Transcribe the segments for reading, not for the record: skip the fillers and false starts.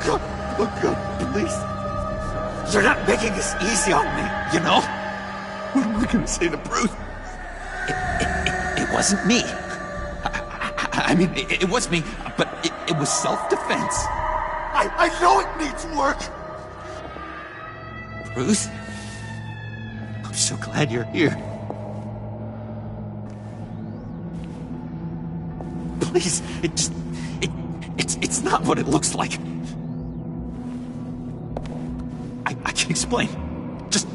God, please. You're not making this easy on me, you know? What am I gonna say to Bruce? It wasn't me. I mean, it was me, but it was self-defense. I know it needs work. Bruce, I'm so glad you're here. Please, it's not what it looks like. I can explain. Just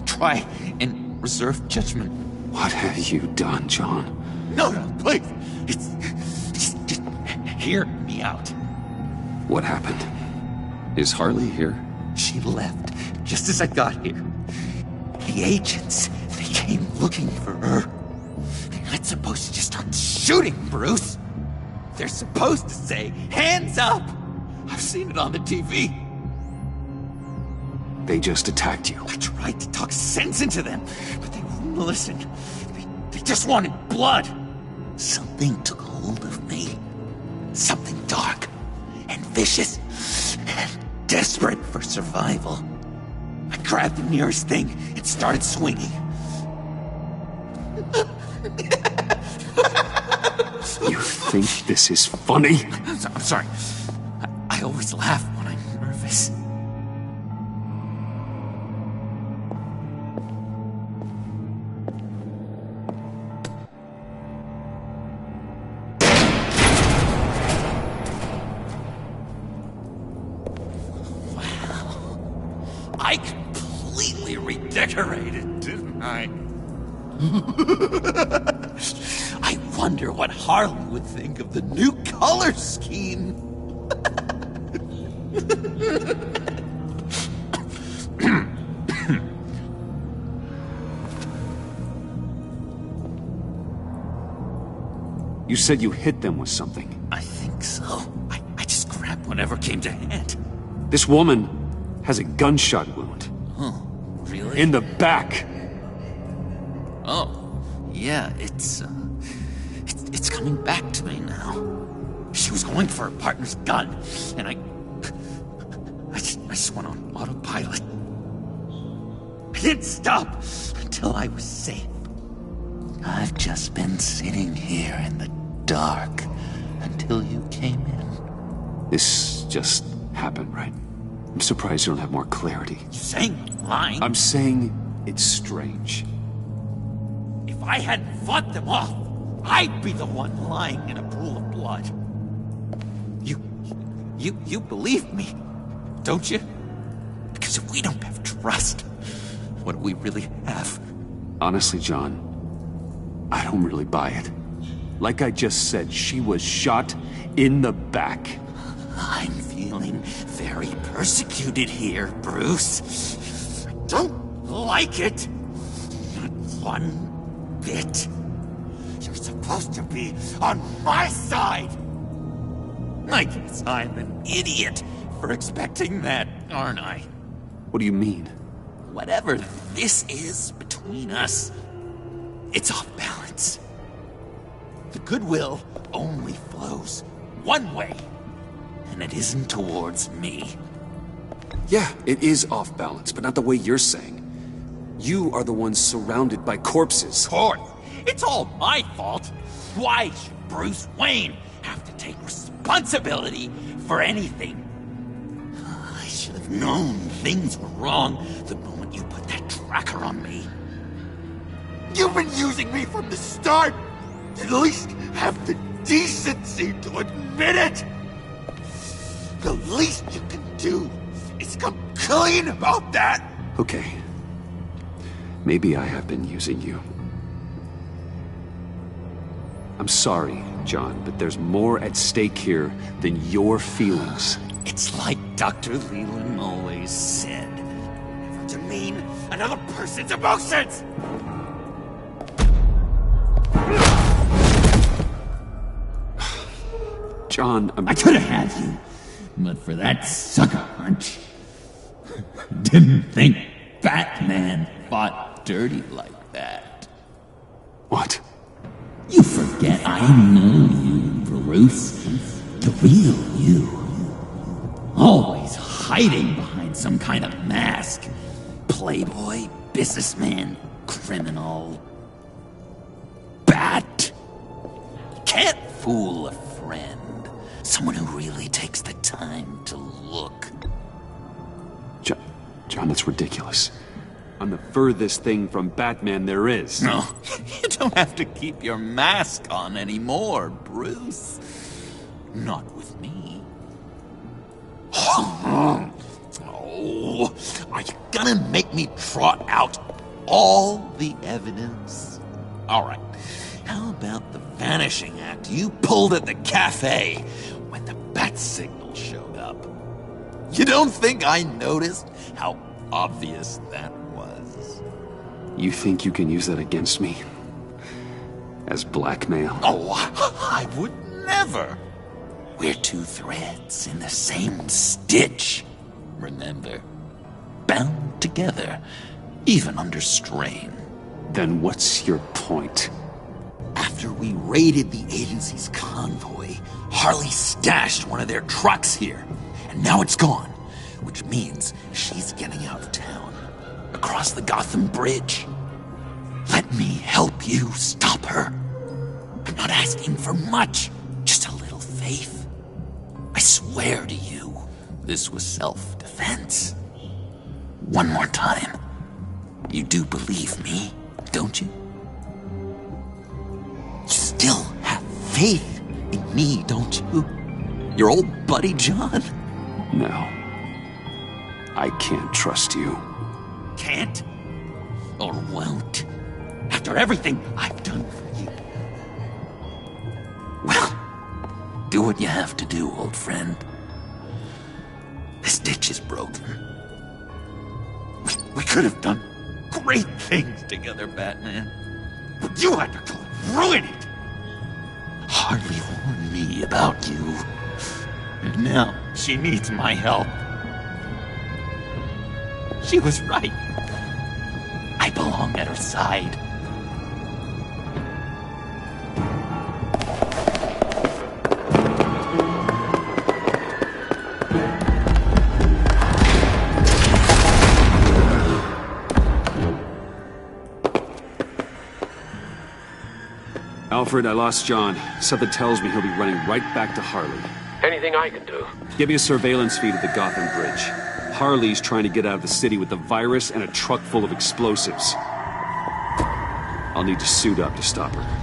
try and reserve judgment. What have you done, John? No, please. Just hear me out. What happened? Is Harley here? She left just as I got here. The agents, they came looking for her. They're not supposed to just start shooting, Bruce. They're supposed to say, hands up! I've seen it on the TV. They just attacked you. I tried to talk sense into them, but they wouldn't listen. They just wanted blood. Something took hold of me. Something dark and vicious and desperate for survival. I grabbed the nearest thing and started swinging. You think this is funny? I'm sorry. I always laugh when I'm nervous. Wow. I completely redecorated, didn't I? I wonder what Harley would think of the new color scheme. You said you hit them with something. I think so. I just grabbed whatever came to hand. This woman has a gunshot wound. Oh, really? In the back. Oh, yeah, it's coming back to me now. She was going for her partner's gun, and I just went on autopilot. I didn't stop until I was safe. I've just been sitting here in the dark until you came in. This just happened, right? I'm surprised you don't have more clarity. You saying I'm lying? I'm saying it's strange. If I hadn't fought them off, I'd be the one lying in a pool of blood. You believe me, don't you? Because if we don't have trust, what do we really have? Honestly, John, I don't really buy it. Like I just said, she was shot in the back. I'm feeling very persecuted here, Bruce. I don't like it. Not one bit. You're supposed to be on my side. I guess I'm an idiot for expecting that, aren't I? What do you mean? Whatever this is between us, it's off balance. The goodwill only flows one way, and it isn't towards me. Yeah, it is off balance, but not the way you're saying. You are the one surrounded by corpses. Of course, it's all my fault. Why should Bruce Wayne have to take responsibility for anything? I should have known things were wrong the moment you put that tracker on me. You've been using me from the start! At least have the decency to admit it! The least you can do is come clean about that! Okay. Maybe I have been using you. I'm sorry, John, but there's more at stake here than your feelings. It's like Dr. Leland always said. Never demean another person's emotions! John, I could have had you, but for that sucker punch. Didn't think Batman fought dirty like that. What? You forget I know you, Bruce. The real you. Always hiding behind some kind of mask. Playboy, businessman, criminal. Bat. Can't fool a friend. Someone who really takes the time to look. John, that's ridiculous. I'm the furthest thing from Batman there is. No, you don't have to keep your mask on anymore, Bruce. Not with me. Oh, are you gonna make me trot out all the evidence? All right, how about the vanishing act you pulled at the cafe when the bat signal showed up? You don't think I noticed how obvious that was? You think you can use that against me? As blackmail? Oh, I would never. We're two threads in the same stitch. Remember? Bound together, even under strain. Then what's your point? After we raided the agency's convoy, Harley stashed one of their trucks here. And now it's gone, which means she's getting out of town, across the Gotham Bridge. Let me help you stop her. I'm not asking for much, just a little faith. I swear to you, this was self-defense. One more time. You do believe me, don't you? You still have faith in me, don't you? Your old buddy, John? No. I can't trust you. Can't? Or won't? After everything I've done for you. Well, do what you have to do, old friend. This ditch is broken. We could have done great things together, Batman. But you had to go and ruin it. Hardly warned me about you. And now she needs my help. She was right. I belong at her side. Alfred, I lost John. Something tells me he'll be running right back to Harley. Anything I can do? Give me a surveillance feed of the Gotham Bridge. Harley's trying to get out of the city with the virus and a truck full of explosives. I'll need to suit up to stop her.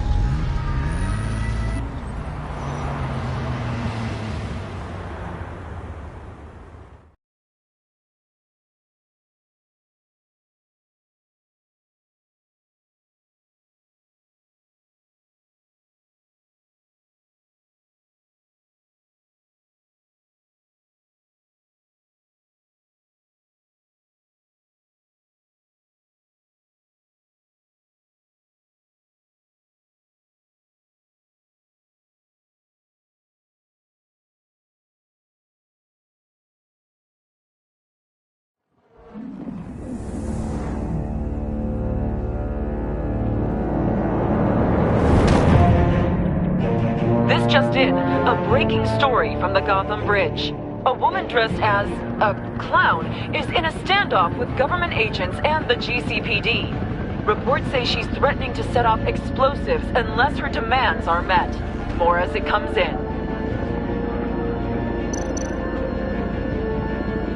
This just in, a breaking story from the Gotham Bridge. A woman dressed as a clown is in a standoff with government agents and the GCPD. Reports say she's threatening to set off explosives unless her demands are met. More as it comes in.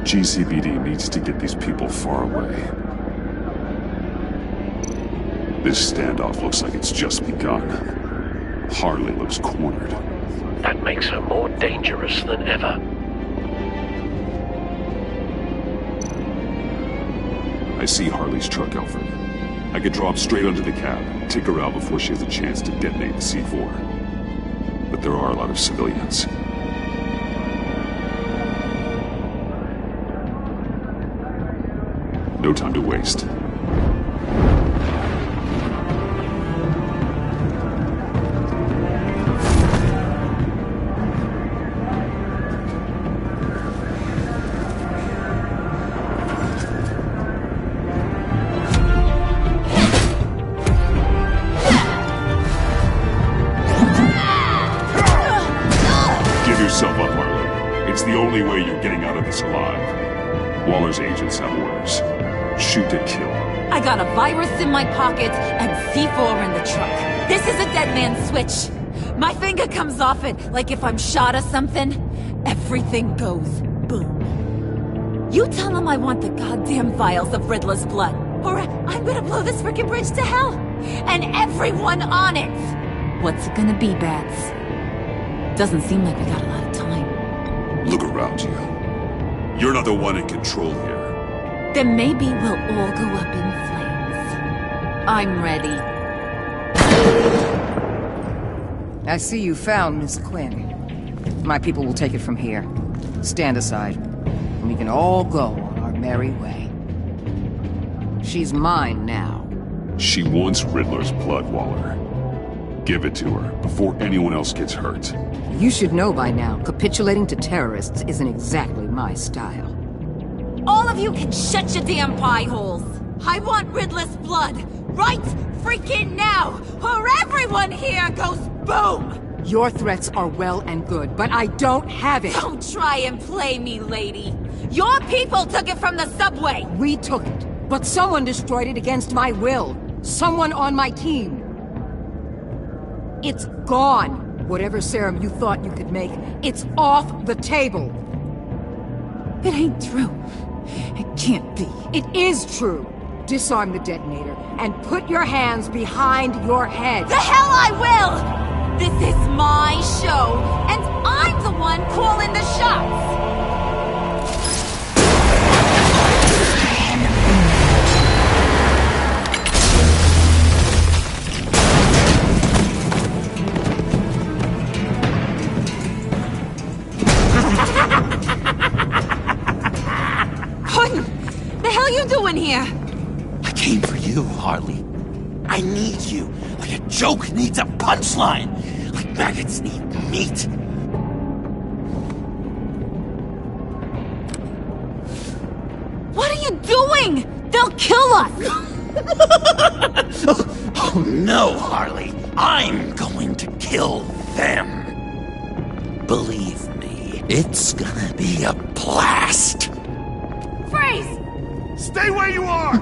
GCPD needs to get these people far away. This standoff looks like it's just begun. Harley looks cornered. That makes her more dangerous than ever. I see Harley's truck, Alfred. I could drop straight onto the cab, take her out before she has a chance to detonate the C4. But there are a lot of civilians. No time to waste. It's the only way you're getting out of this alive. Waller's agents have orders. Shoot to kill. I got a virus in my pocket and C4 in the truck. This is a dead man's switch. My finger comes off it like if I'm shot or something. Everything goes boom. You tell him I want the goddamn vials of Riddler's blood, or I'm gonna blow this frickin' bridge to hell. And everyone on it! What's it gonna be, Bats? Doesn't seem like we got a lot of time. Look around you. You're not the one in control here. Then maybe we'll all go up in flames. I'm ready. I see you found Miss Quinn. My people will take it from here. Stand aside, and we can all go on our merry way. She's mine now. She wants Riddler's blood, Waller. Give it to her before anyone else gets hurt. You should know by now, capitulating to terrorists isn't exactly my style. All of you can shut your damn pie holes. I want Riddler's blood, right freaking now, or everyone here goes boom! Your threats are well and good, but I don't have it! Don't try and play me, lady. Your people took it from the subway! We took it, but someone destroyed it against my will. Someone on my team. It's gone. Whatever serum you thought you could make, it's off the table. It ain't true. It can't be. It is true. Disarm the detonator and put your hands behind your head. The hell I will! This is my show, and I'm the one calling the shots! What the hell you doing here? I came for you, Harley. I need you, like a joke needs a punchline, like maggots need meat. What are you doing? They'll kill us! Oh no, Harley. I'm going to kill them. Believe me, it's gonna be a blast. Freeze! Stay where you are!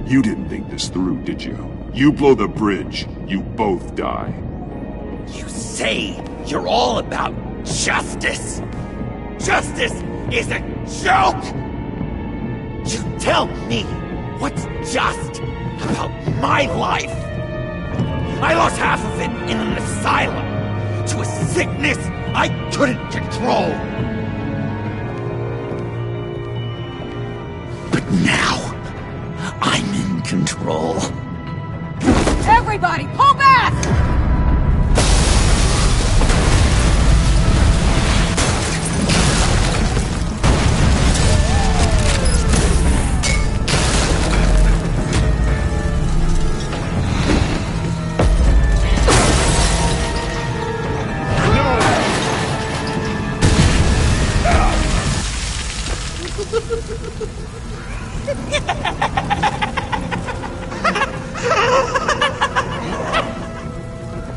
You didn't think this through, did you? You blow the bridge, you both die. You say you're all about justice. Justice is a joke! You tell me what's just about my life. I lost half of it in an asylum to a sickness I couldn't control. But now, I'm in control. Everybody, pull back!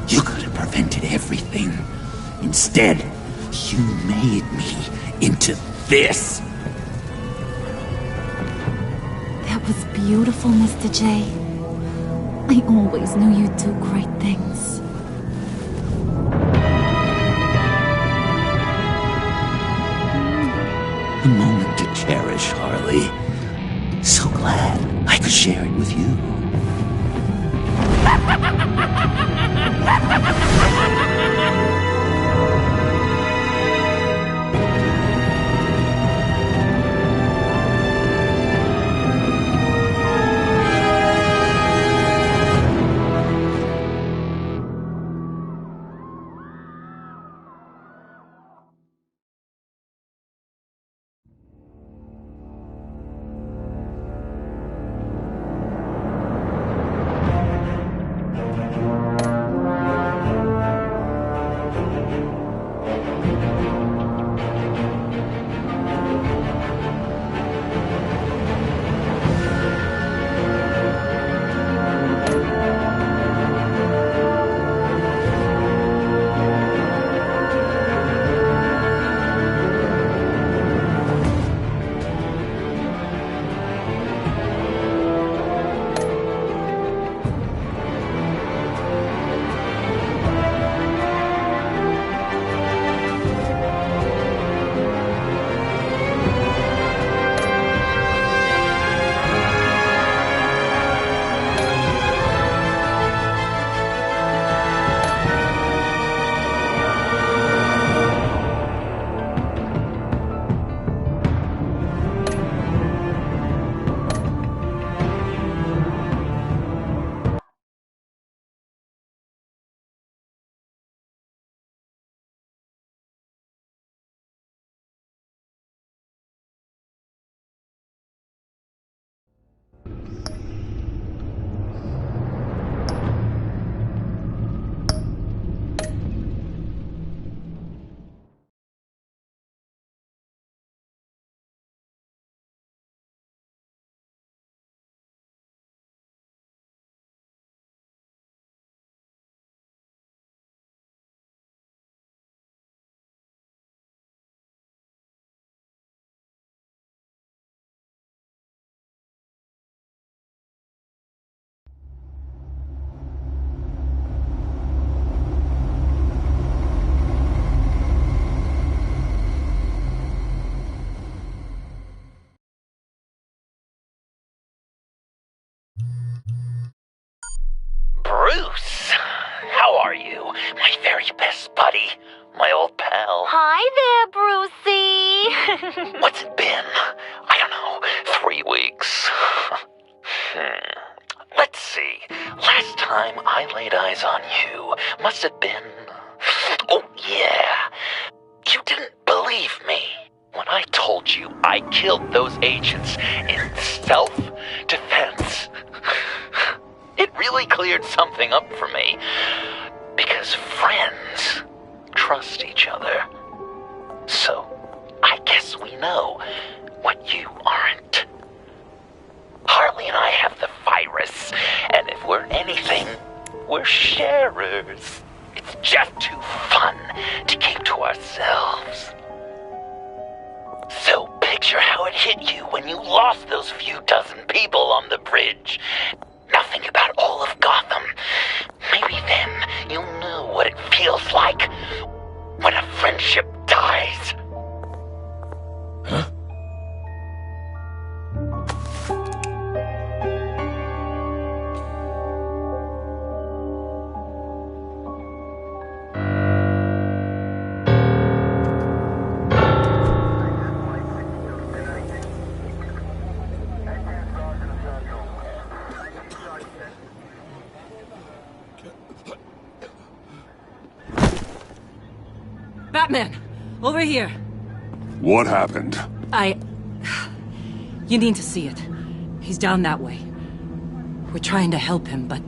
You could have prevented everything. Instead, you made me into this. That was beautiful, Mr. J. I always knew you'd do great things. A moment to cherish, Harley. So glad I could share it with you. are you? My very best buddy. My old pal. Hi there, Brucey. What's it been? I don't know. 3 weeks. Let's see. Last time I laid eyes on you must have been... Oh, yeah. You didn't believe me when I told you I killed those agents in self-defense. It really cleared something up for me. Because friends trust each other. So, I guess we know what you aren't. Harley and I have the virus, and if we're anything, we're sharers. It's just too fun to keep to ourselves. So picture how it hit you when you lost those few dozen people on the bridge. Nothing about all of Gotham. Maybe then you'll know what it feels like when a friendship dies. Huh? Batman! Over here! What happened? You need to see it. He's down that way. We're trying to help him, but...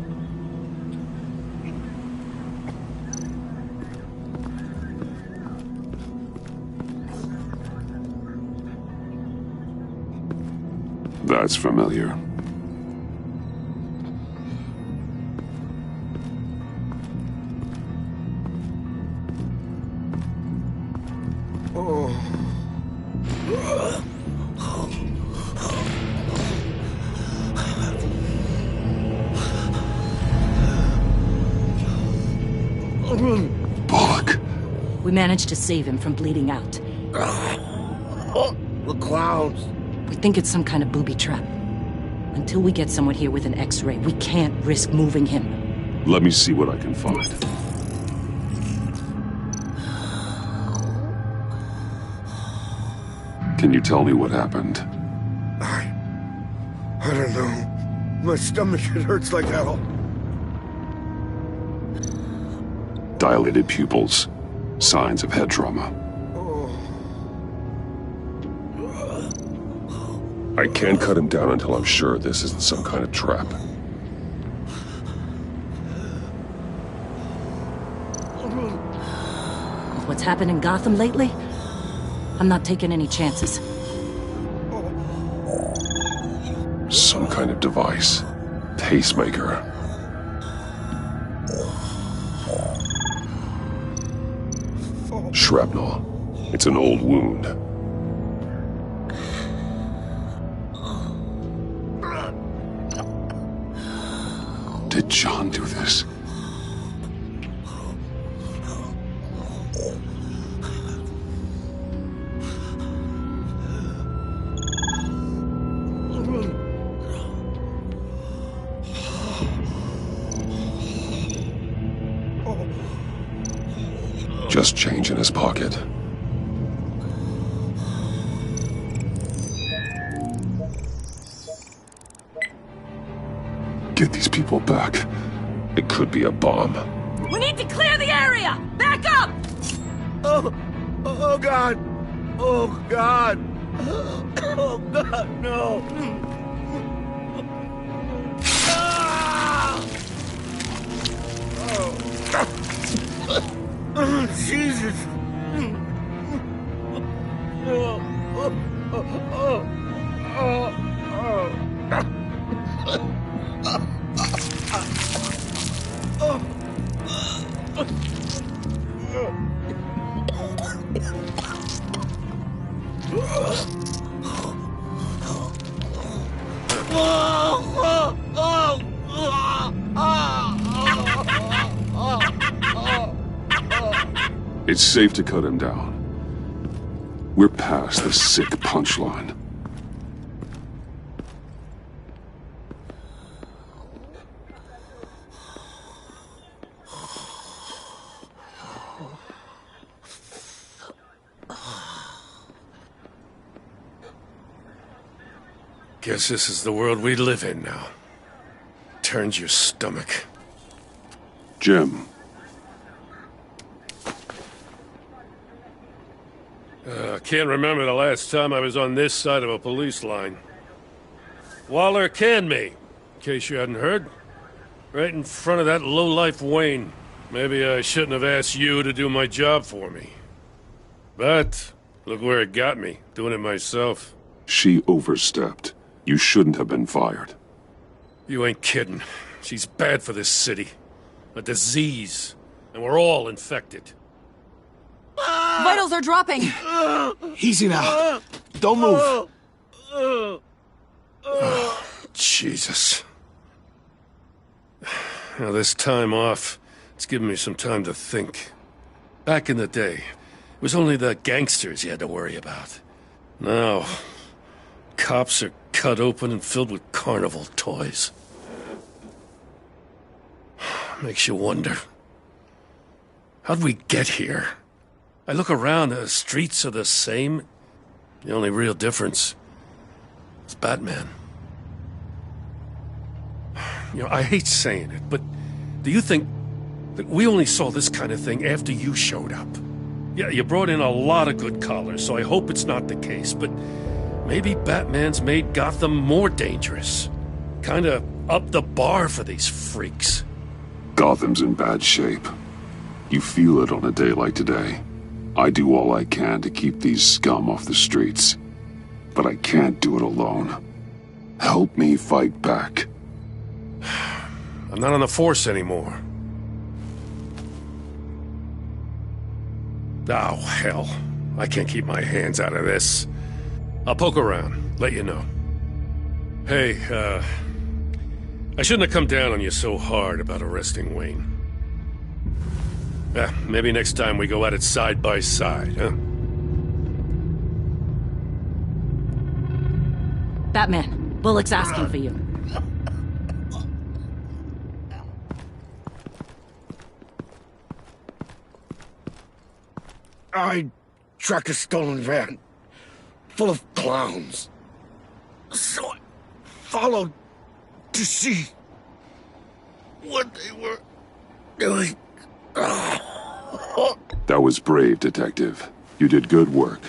That's familiar. Bullock. We managed to save him from bleeding out. The clouds. We think it's some kind of booby trap. Until we get someone here with an X-ray, we can't risk moving him. Let me see what I can find. Can you tell me what happened? I don't know. My stomach, it hurts like hell. Dilated pupils. Signs of head trauma. I can't cut him down until I'm sure this isn't some kind of trap. With what's happened in Gotham lately, I'm not taking any chances. Some kind of device. Pacemaker. Shrapnel. It's an old wound. Did John do this? Just change in his pocket. Get these people back. It could be a bomb. We need to clear the area! Back up! Oh God! Oh God! Oh God, no! Oh, Jesus! It's safe to cut him down. We're past the sick punchline. Guess this is the world we live in now. Turns your stomach. Jim. I can't remember the last time I was on this side of a police line. Waller canned me, in case you hadn't heard. Right in front of that lowlife Wayne. Maybe I shouldn't have asked you to do my job for me. But, look where it got me, doing it myself. She overstepped. You shouldn't have been fired. You ain't kidding. She's bad for this city. A disease. And we're all infected. Vitals are dropping! Easy now. Don't move. Jesus. Now, this time off, it's given me some time to think. Back in the day, it was only the gangsters you had to worry about. Now, cops are cut open and filled with carnival toys. Makes you wonder. How'd we get here? I look around, the streets are the same. The only real difference is Batman. You know, I hate saying it, but do you think that we only saw this kind of thing after you showed up? Yeah, you brought in a lot of good callers, so I hope it's not the case, but maybe Batman's made Gotham more dangerous. Kinda up the bar for these freaks. Gotham's in bad shape. You feel it on a day like today. I do all I can to keep these scum off the streets. But I can't do it alone. Help me fight back. I'm not on the force anymore. Oh, hell. I can't keep my hands out of this. I'll poke around, let you know. Hey, I shouldn't have come down on you so hard about arresting Wayne. Maybe next time we go at it side by side, huh? Batman, Bullock's asking for you. I tracked a stolen van, full of clowns. So I followed to see what they were doing. That was brave, Detective. You did good work.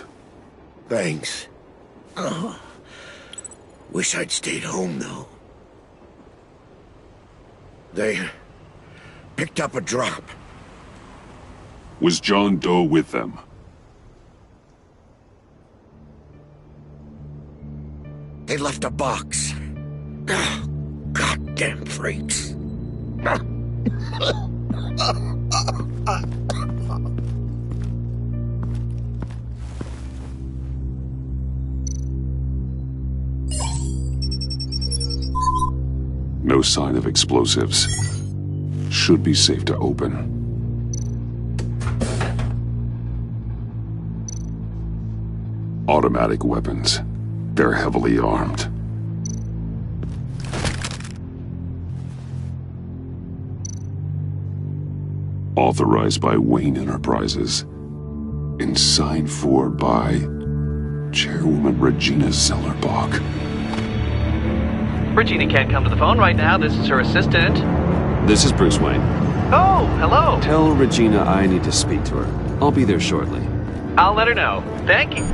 Thanks. Wish I'd stayed home, though. They picked up a drop. Was John Doe with them? They left a box. Goddamn freaks. No sign of explosives. Should be safe to open. Automatic weapons. They're heavily armed. Authorized by Wayne Enterprises. And signed for by Chairwoman Regina Zellerbach. Regina can't come to the phone right now. This is her assistant. This is Bruce Wayne. Oh, hello. Tell Regina I need to speak to her. I'll be there shortly. I'll let her know. Thank you.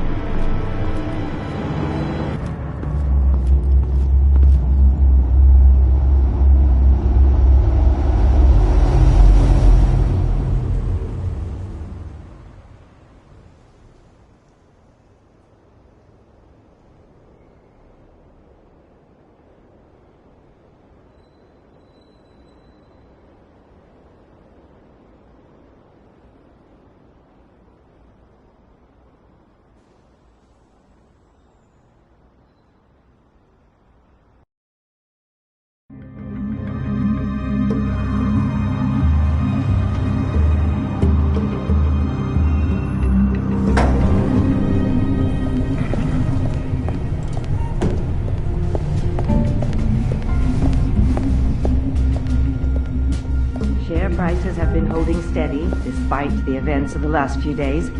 Prices have been holding steady despite the events of the last few days.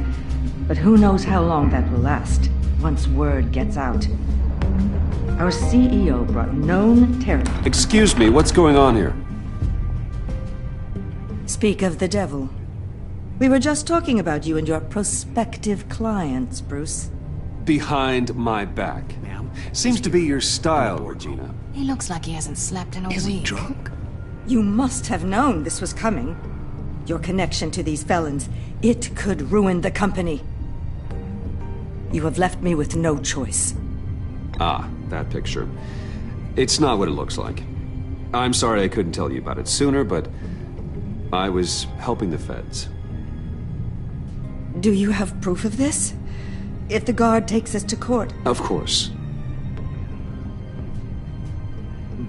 But who knows how long that will last once word gets out. Our CEO brought known terror. Excuse me, what's going on here? Speak of the devil. We were just talking about you and your prospective clients, Bruce. Behind my back. Ma'am? Seems to be your style, Regina. He looks like he hasn't slept in a week. Is he drunk? You must have known this was coming. Your connection to these felons, it could ruin the company. You have left me with no choice. Ah, that picture. It's not what it looks like. I'm sorry I couldn't tell you about it sooner, but I was helping the feds. Do you have proof of this? If the guard takes us to court? Of course.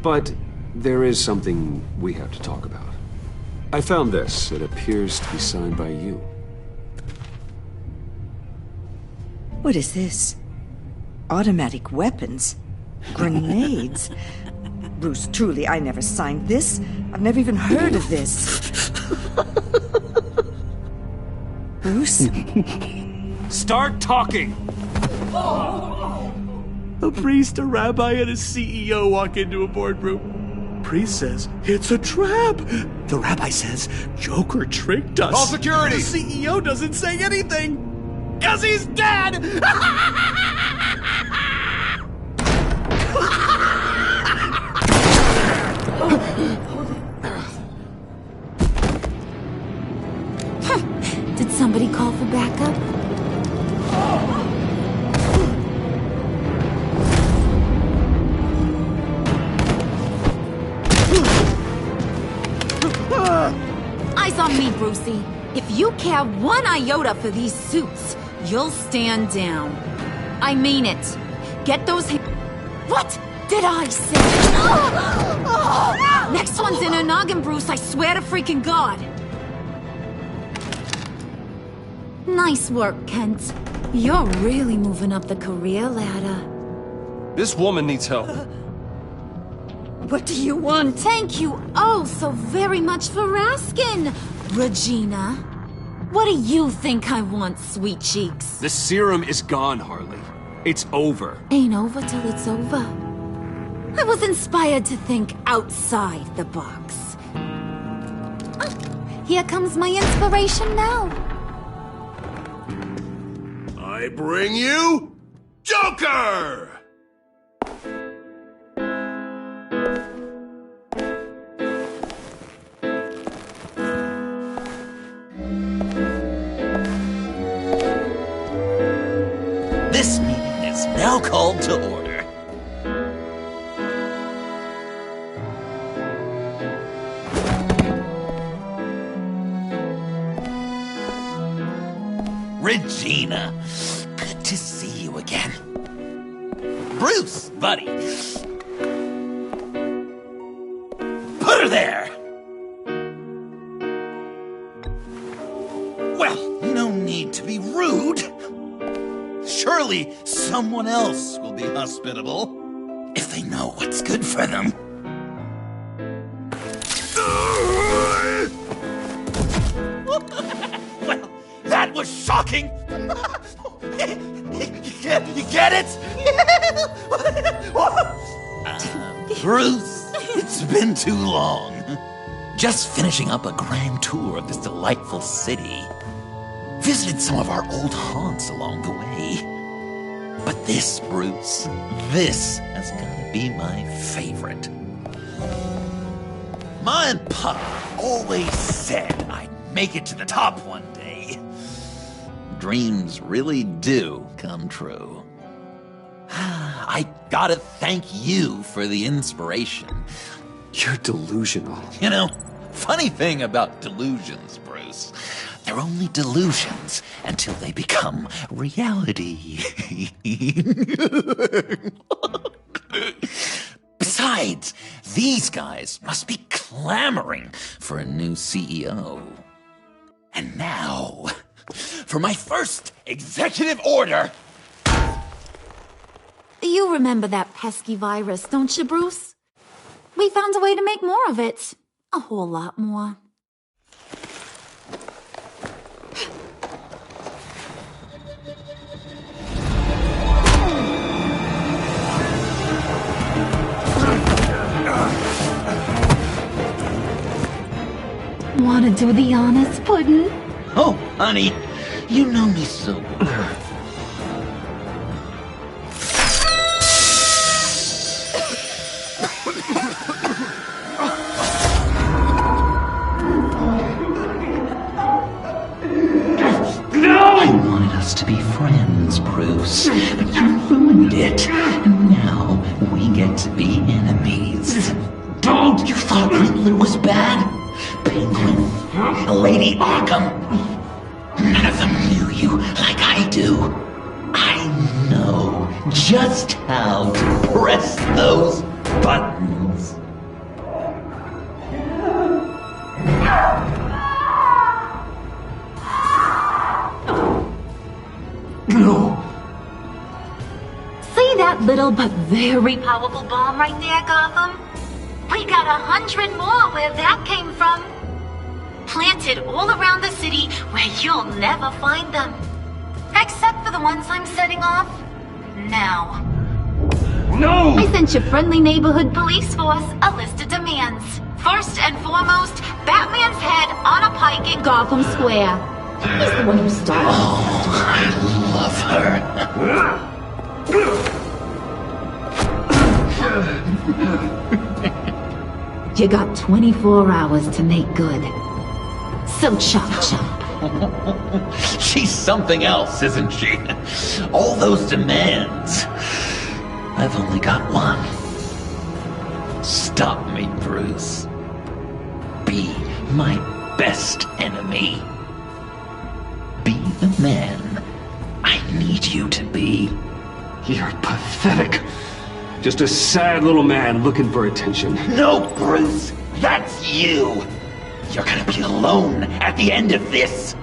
But there is something we have to talk about. I found this. It appears to be signed by you. What is this? Automatic weapons? Grenades? Bruce, truly, I never signed this. I've never even heard of this. Bruce? Start talking! A priest, a rabbi, and a CEO walk into a boardroom. Priest says, it's a trap. The rabbi says, Joker tricked us. Call security! The CEO doesn't say anything, 'cause he's dead! Did somebody call for backup? Eyes on me, Brucey. If you care one iota for these suits, you'll stand down. I mean it. Get those What did I say? Next one's in her noggin, Bruce, I swear to freaking God. Nice work, Kent. You're really moving up the career ladder. This woman needs help. What do you want? Thank you oh so very much for asking, Regina. What do you think I want, sweet cheeks? The serum is gone, Harley. It's over. Ain't over till it's over. I was inspired to think outside the box. Ah, here comes my inspiration now. I bring you Joker! This meeting is now called to order. Regina, good to see you again. Bruce, buddy. Put her there! Well, no need to be rude. Surely someone else will be hospitable if they know what's good for them. Well, that was shocking. You get it? Bruce, it's been too long. Just finishing up a grand tour of this delightful city. Visited some of our old haunts along the way. But this, Bruce, this has got to be my favorite. Ma and Pa always said I'd make it to the top one day. Dreams really do come true. I gotta thank you for the inspiration. You're delusional. You know, funny thing about delusions, Bruce. They're only delusions until they become reality. Besides, these guys must be clamoring for a new CEO. And now, for my first executive order. You remember that pesky virus, don't you, Bruce? We found a way to make more of it. A whole lot more. to the honest pudding? Oh, honey, you know me so. I wanted us to be friends, Bruce, but you ruined it. And now we get to be enemies. Don't! You thought Riddler was bad? Penguin, Lady Arkham. None of them knew you like I do. I know just how to press those buttons. No. See that little but very powerful bomb right there, Gotham? We got 100 more where that came from. Planted all around the city where you'll never find them. Except for the ones I'm setting off now. No! I sent your friendly neighborhood police force a list of demands. First and foremost, Batman's head on a pike in Gotham Square. He's the one who started. Oh, I love her. You got 24 hours to make good. So chop chop. She's something else, isn't she? All those demands. I've only got one. Stop me, Bruce. Be my best enemy. Be the man I need you to be. You're pathetic. Just a sad little man looking for attention. No, Bruce! That's you! You're gonna be alone at the end of this!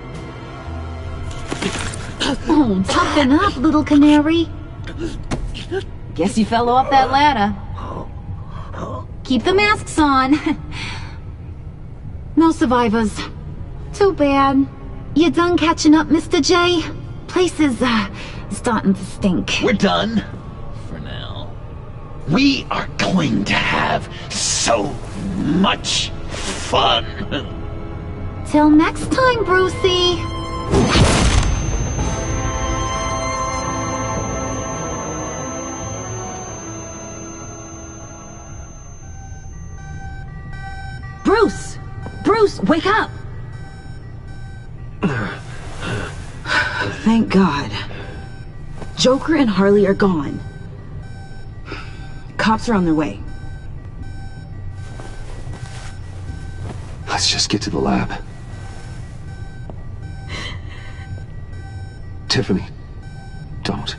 Oh, toughen up, little canary. Guess you fell off that ladder. Keep the masks on. No survivors. Too bad. You done catching up, Mr. J? Place is, starting to stink. We're done. For now. We are going to have so much fun. Till next time, Brucey. Bruce! Bruce, wake up! Thank God. Joker and Harley are gone. Cops are on their way. Let's just get to the lab. Tiffany, don't.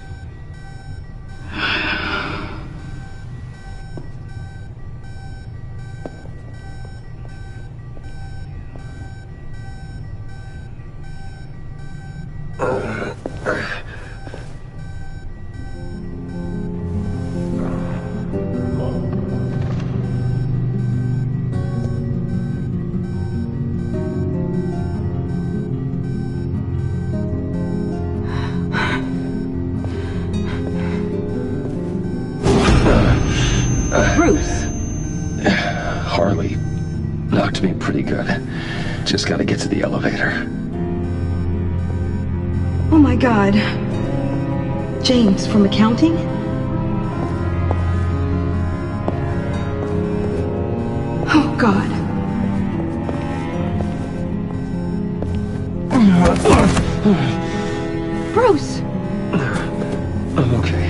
Bruce! Harley knocked me pretty good. Just gotta get to the elevator. Oh my God. James from accounting? Oh God. Bruce! I'm okay.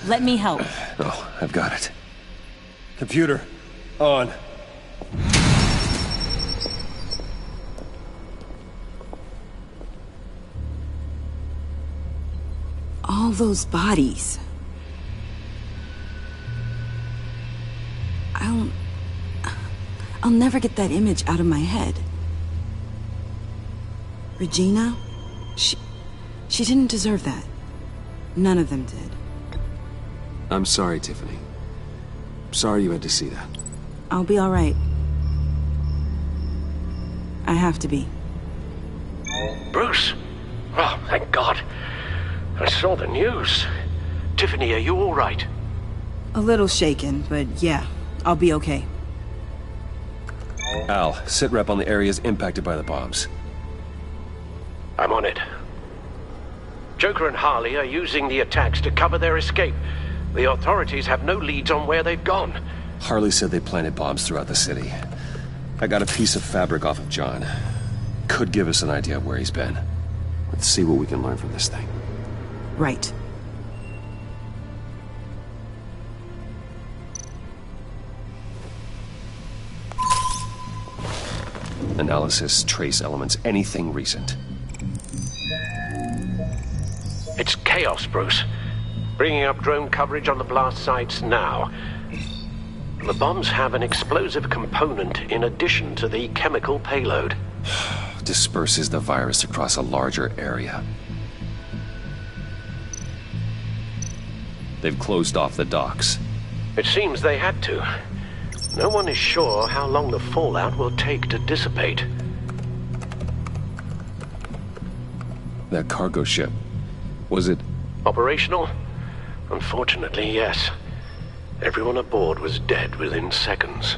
Let me help. Oh, I've got it. Computer, on. All those bodies. I'll never get that image out of my head. Regina? She didn't deserve that. None of them did. I'm sorry, Tiffany. Sorry you had to see that. I'll be alright. I have to be. Bruce! Oh, thank God. I saw the news. Tiffany, are you all right? A little shaken, but yeah, I'll be okay. Al, sit rep on the areas impacted by the bombs. I'm on it. Joker and Harley are using the attacks to cover their escape. The authorities have no leads on where they've gone. Harley said they planted bombs throughout the city. I got a piece of fabric off of John. Could give us an idea of where he's been. Let's see what we can learn from this thing. Right. Analysis, trace elements, anything recent. It's chaos, Bruce. Bringing up drone coverage on the blast sites now. The bombs have an explosive component in addition to the chemical payload. Disperses the virus across a larger area. They've closed off the docks. It seems they had to. No one is sure how long the fallout will take to dissipate. That cargo ship, was it... Operational? Unfortunately, yes. Everyone aboard was dead within seconds.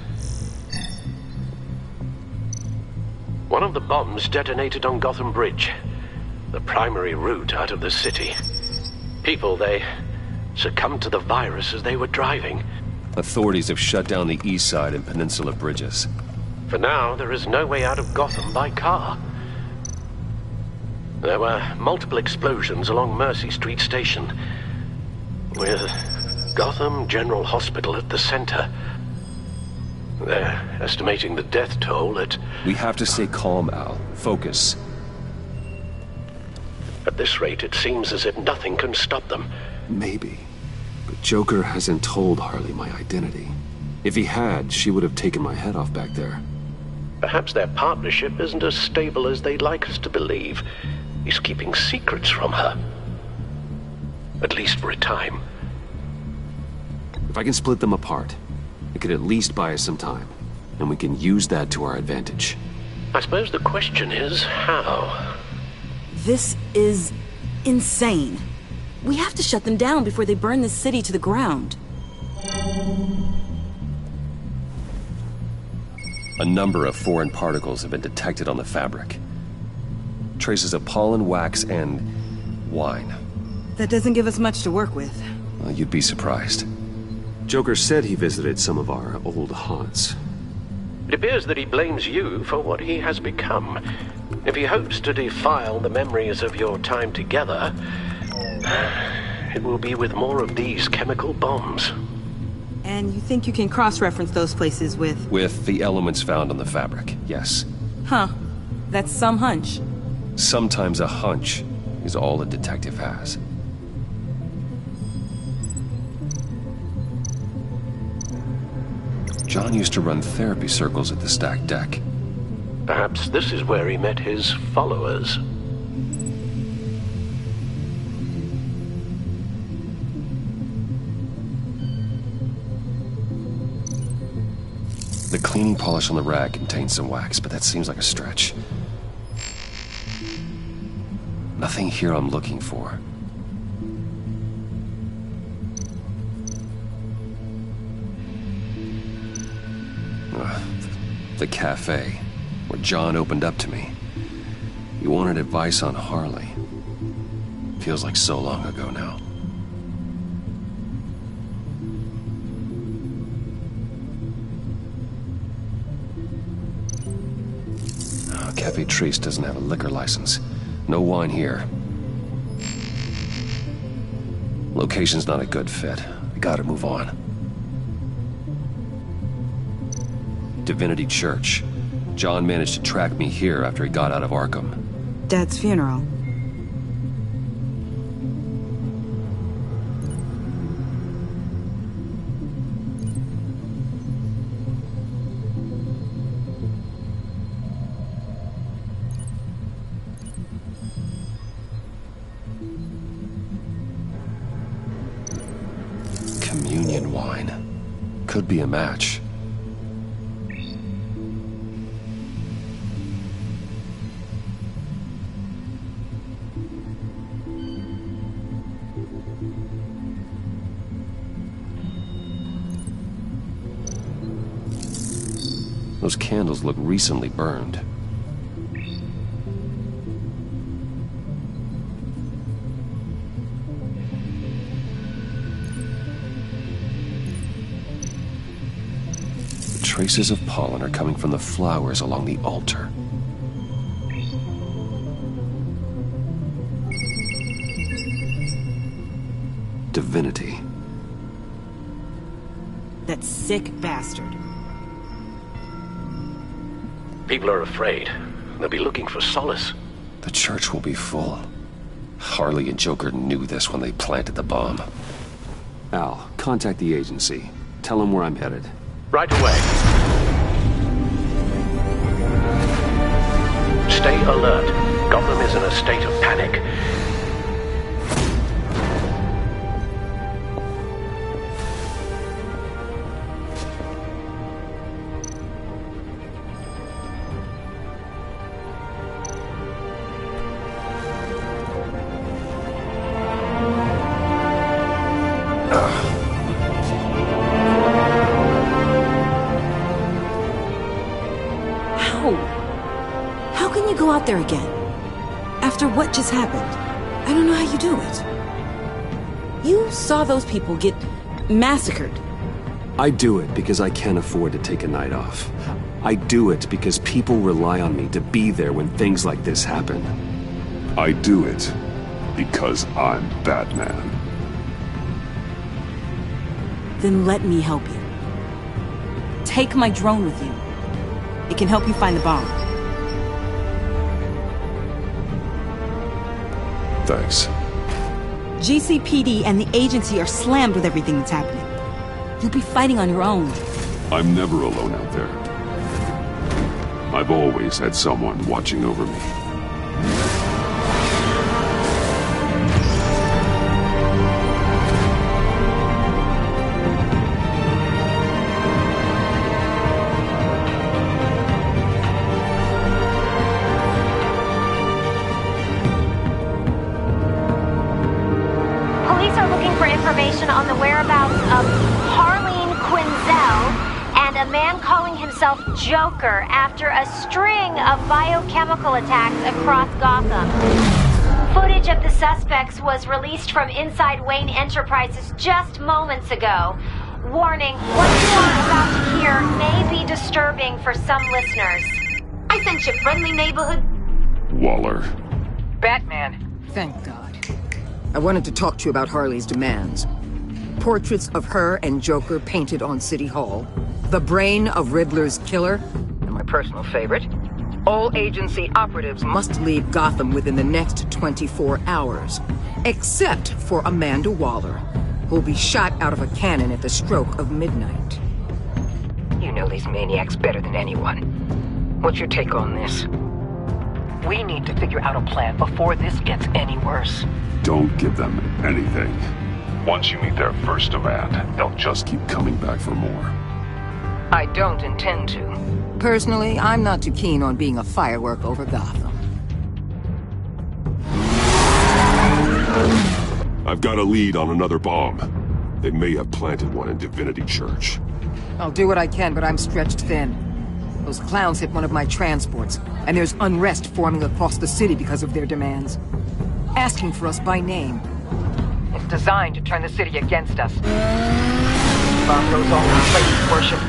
One of the bombs detonated on Gotham Bridge, the primary route out of the city. People, they succumbed to the virus as they were driving. Authorities have shut down the east side and peninsula bridges. For now, there is no way out of Gotham by car. There were multiple explosions along Mercy Street Station, with Gotham General Hospital at the center. They're estimating the death toll at... We have to stay calm, Al. Focus. At this rate, it seems as if nothing can stop them. Maybe. But Joker hasn't told Harley my identity. If he had, she would have taken my head off back there. Perhaps their partnership isn't as stable as they'd like us to believe. He's keeping secrets from her. At least for a time. If I can split them apart, it could at least buy us some time. And we can use that to our advantage. I suppose the question is, how? This is insane. We have to shut them down before they burn this city to the ground. A number of foreign particles have been detected on the fabric. Traces of pollen, wax, and wine. That doesn't give us much to work with. Well, you'd be surprised. Joker said he visited some of our old haunts. It appears that he blames you for what he has become. If he hopes to defile the memories of your time together, it will be with more of these chemical bombs. And you think you can cross-reference those places with... With the elements found on the fabric, yes. Huh. That's some hunch. Sometimes a hunch is all a detective has. John used to run therapy circles at the stacked deck. Perhaps this is where he met his followers. The cleaning polish on the rag contains some wax, but that seems like a stretch. Nothing here I'm looking for. The cafe, where John opened up to me. He wanted advice on Harley. Feels like so long ago now. Cafe Trace doesn't have a liquor license. No wine here. Location's not a good fit. I gotta move on. Divinity Church. John managed to track me here after he got out of Arkham. Dad's funeral. Communion wine. Could be a match. Those candles look recently burned. The traces of pollen are coming from the flowers along the altar. Divinity. That sick bastard. People are afraid. They'll be looking for solace. The church will be full. Harley and Joker knew this when they planted the bomb. Al, contact the agency. Tell them where I'm headed. Right away. Stay alert. Gotham is in a state of panic. Out there again. After what just happened. I don't know how you do it. You saw those people get massacred. I do it because I can't afford to take a night off. I do it because people rely on me to be there when things like this happen. I do it because I'm Batman. Then let me help you. Take my drone with you. It can help you find the bomb. Thanks. GCPD and the agency are slammed with everything that's happening. You'll be fighting on your own. I'm never alone out there. I've always had someone watching over me. On the whereabouts of Harleen Quinzel and a man calling himself Joker after a string of biochemical attacks across Gotham. Footage of the suspects was released from inside Wayne Enterprises just moments ago. Warning, what you are about to hear may be disturbing for some listeners. I sent you friendly neighborhood... Waller. Batman. Thank God. I wanted to talk to you about Harley's demands. Portraits of her and Joker painted on City Hall. The brain of Riddler's killer. And my personal favorite. All agency operatives must leave Gotham within the next 24 hours. Except for Amanda Waller, who'll be shot out of a cannon at the stroke of midnight. You know these maniacs better than anyone. What's your take on this? We need to figure out a plan before this gets any worse. Don't give them anything. Once you meet their first demand, they'll just keep coming back for more. I don't intend to. Personally, I'm not too keen on being a firework over Gotham. I've got a lead on another bomb. They may have planted one in Divinity Church. I'll do what I can, but I'm stretched thin. Those clowns hit one of my transports, and there's unrest forming across the city because of their demands. Asking for us by name. It's designed to turn the city against us. Bomb goes off in places worship.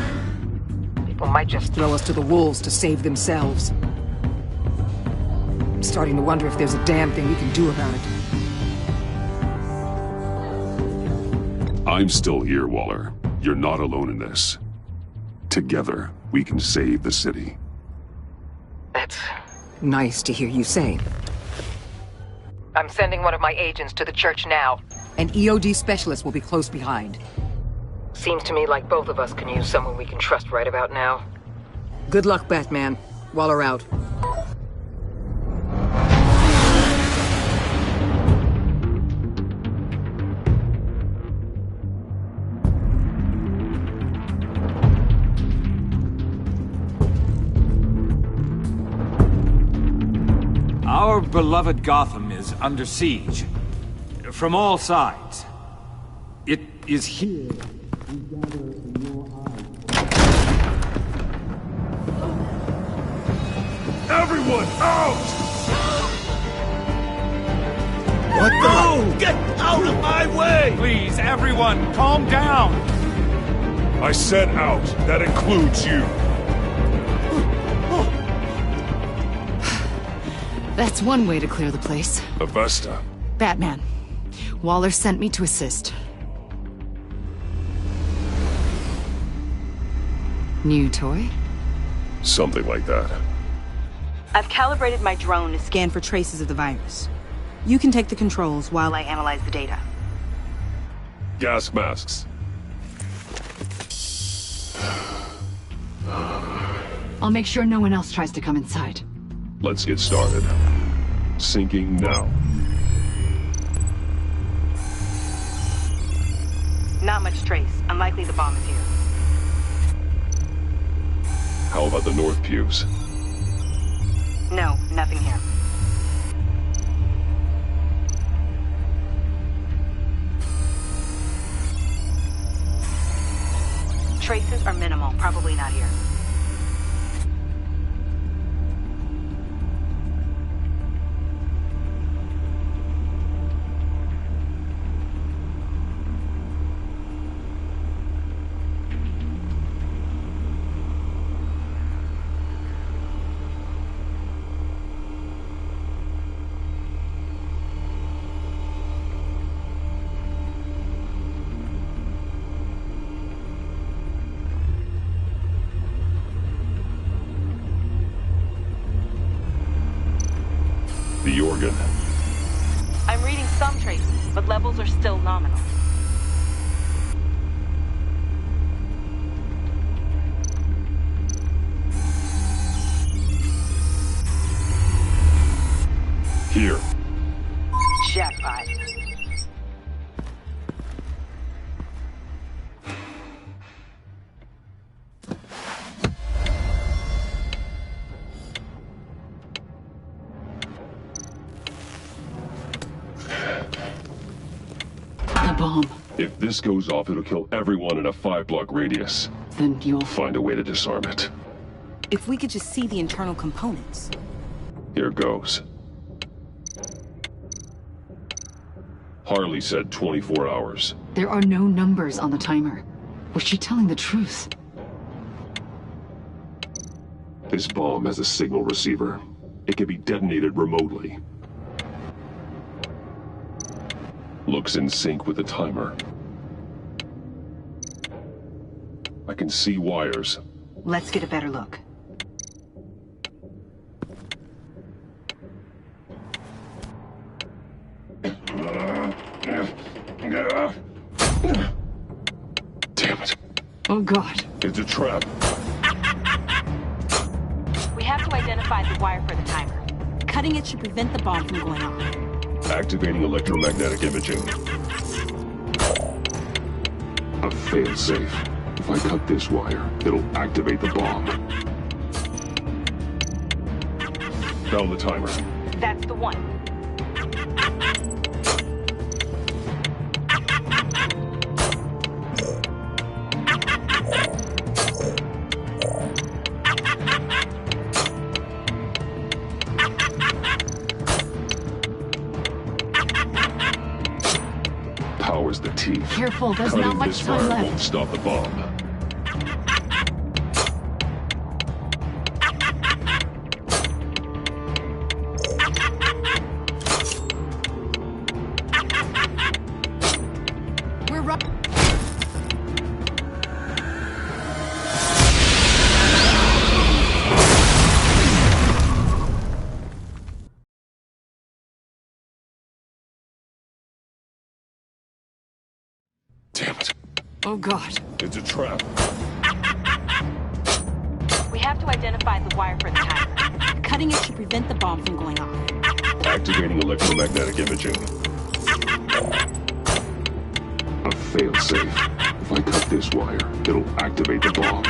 People might just throw us to the wolves to save themselves. I'm starting to wonder if there's a damn thing we can do about it. I'm still here, Waller. You're not alone in this. Together, we can save the city. That's... Nice to hear you say. I'm sending one of my agents to the church now. An EOD specialist will be close behind. Seems to me like both of us can use someone we can trust right about now. Good luck, Batman. Waller out. Our beloved Gotham is under siege. From all sides. It is here we gather in your eyes. Everyone, out! What the? No! Get out of my way! Please, everyone, calm down! I said out. That includes you. That's one way to clear the place. Avesta. Batman. Waller sent me to assist. New toy? Something like that. I've calibrated my drone to scan for traces of the virus. You can take the controls while I analyze the data. Gas masks. I'll make sure no one else tries to come inside. Let's get started. Syncing now. Not much trace. Unlikely the bomb is here. How about the north pews? No, nothing here. Traces are minimal. Probably not here. The organ. I'm reading some traces, but levels are still nominal. Here. Jackpot. Bomb. If this goes off, it'll kill everyone in a 5-block radius. Then you'll find a way to disarm it. If we could just see the internal components. Here goes. Harley said 24 hours. There are no numbers on the timer. Was she telling the truth? This bomb has a signal receiver. It can be detonated remotely. Looks in sync with the timer. I can see wires. Let's get a better look. Damn it. Oh, God. It's a trap. We have to identify the wire for the timer. Cutting it should prevent the bomb from going off. Activating electromagnetic imaging. A fail-safe. If I cut this wire, it'll activate the bomb. Found the timer. That's the one. Powers the teeth. Careful, there's Cutting not much this time wire left. won't stop the bomb. Damn it. Oh, God. It's a trap. We have to identify the wire for the timer. Cutting it should prevent the bomb from going off. Activating electromagnetic imaging. A failsafe. If I cut this wire, it'll activate the bomb.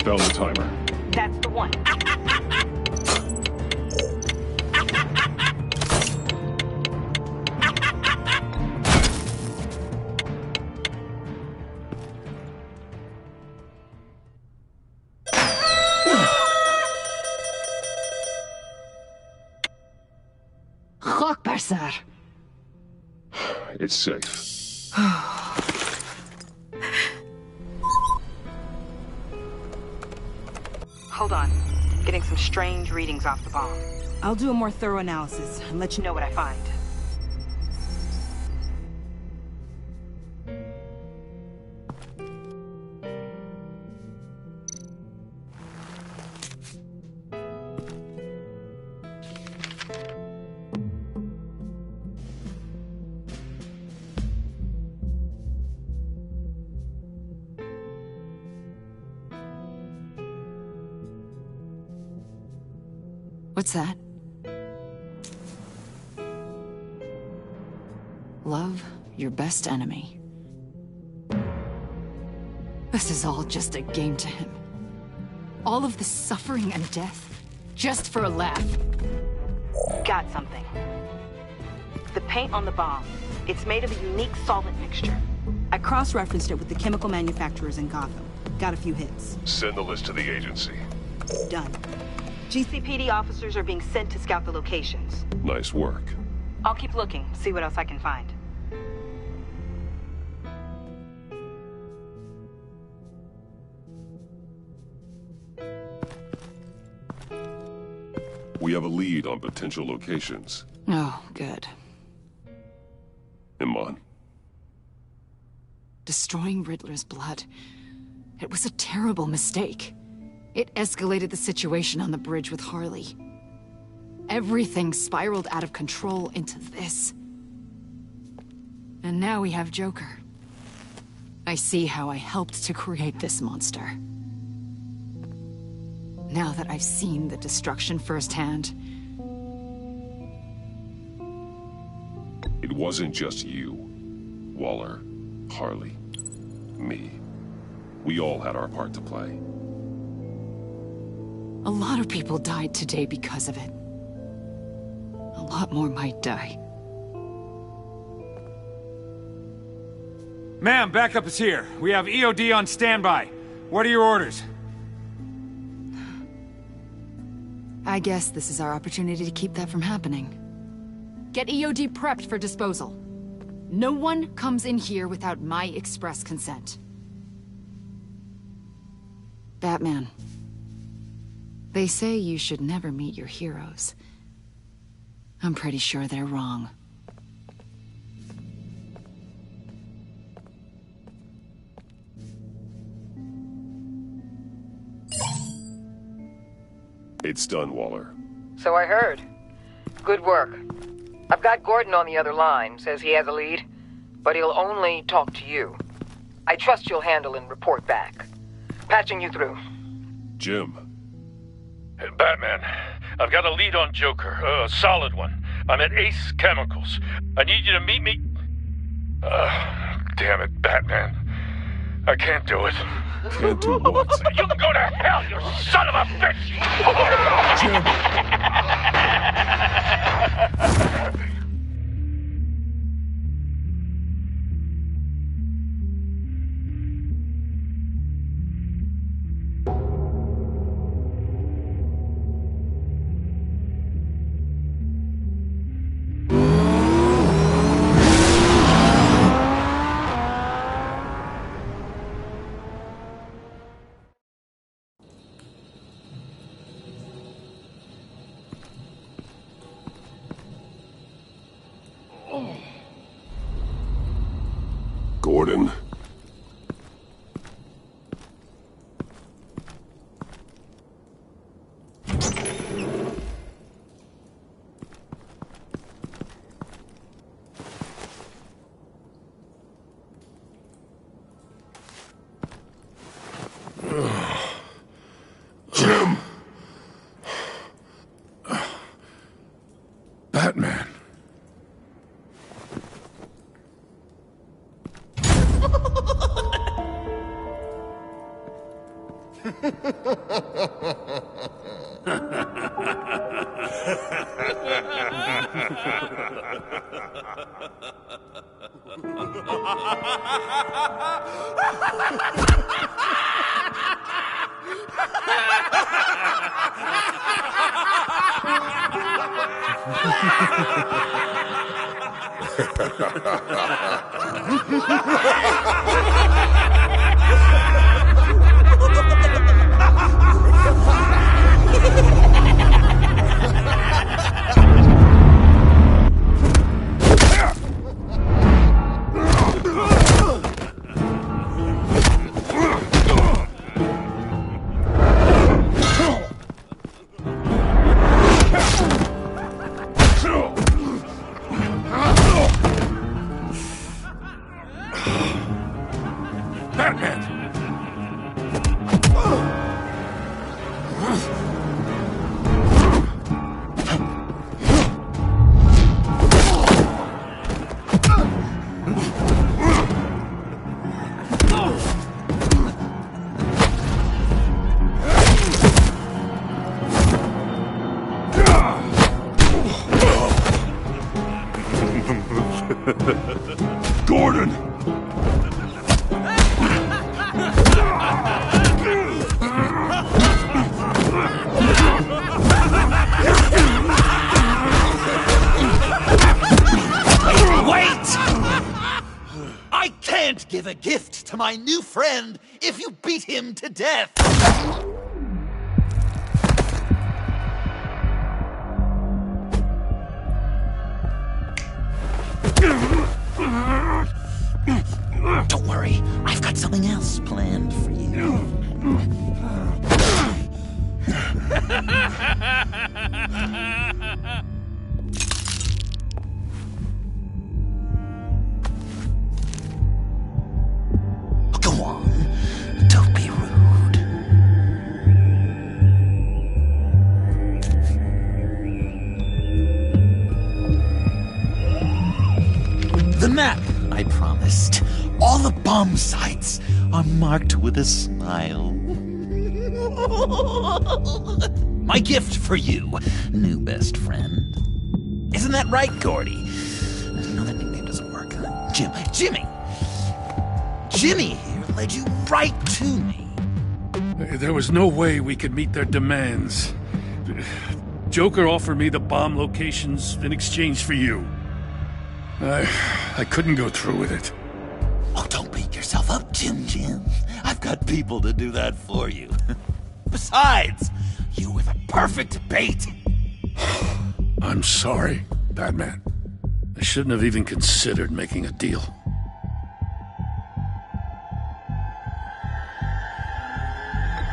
Found the timer. That's the one. Chokbar, sir. It's safe. Hold on. Getting some strange readings off the bomb. I'll do a more thorough analysis and let you know what I find. What's that? Love your best enemy. This is all just a game to him. All of the suffering and death, just for a laugh. Got something. The paint on the bomb. It's made of a unique solvent mixture. I cross-referenced it with the chemical manufacturers in Gotham. Got a few hits. Send the list to the agency. Done. GCPD officers are being sent to scout the locations. Nice work. I'll keep looking, see what else I can find. We have a lead on potential locations. Oh, good. Iman. Destroying Riddler's blood. It was a terrible mistake. It escalated the situation on the bridge with Harley. Everything spiraled out of control into this. And now we have Joker. I see how I helped to create this monster. Now that I've seen the destruction firsthand... It wasn't just you, Waller, Harley, me. We all had our part to play. A lot of people died today because of it. A lot more might die. Ma'am, backup is here. We have EOD on standby. What are your orders? I guess this is our opportunity to keep that from happening. Get EOD prepped for disposal. No one comes in here without my express consent. Batman. They say you should never meet your heroes. I'm pretty sure they're wrong. It's done, Waller. So I heard. Good work. I've got Gordon on the other line, says he has a lead, but he'll only talk to you. I trust you'll handle and report back. Patching you through. Jim. Hey, Batman, I've got a lead on Joker, a solid one. I'm at Ace Chemicals. I need you to meet me... damn it, Batman. I can't do it. Can't do what? You can go to hell, you son of a bitch! Jim! Gordon. Batman. Gordon! Wait! I can't give a gift to my new friend if you beat him to death! Don't worry, I've got something else planned for you. Go on, don't be rude. The map I promised. All the bomb sites are marked with a smile. My gift for you, new best friend. Isn't that right, Gordy? No, that nickname doesn't work. Jimmy! Jimmy here led you right to me. There was no way we could meet their demands. Joker offered me the bomb locations in exchange for you. I couldn't go through with it. Oh, don't beat yourself up, Jim. I've got people to do that for you. Besides, you were the perfect bait. I'm sorry, Batman. I shouldn't have even considered making a deal.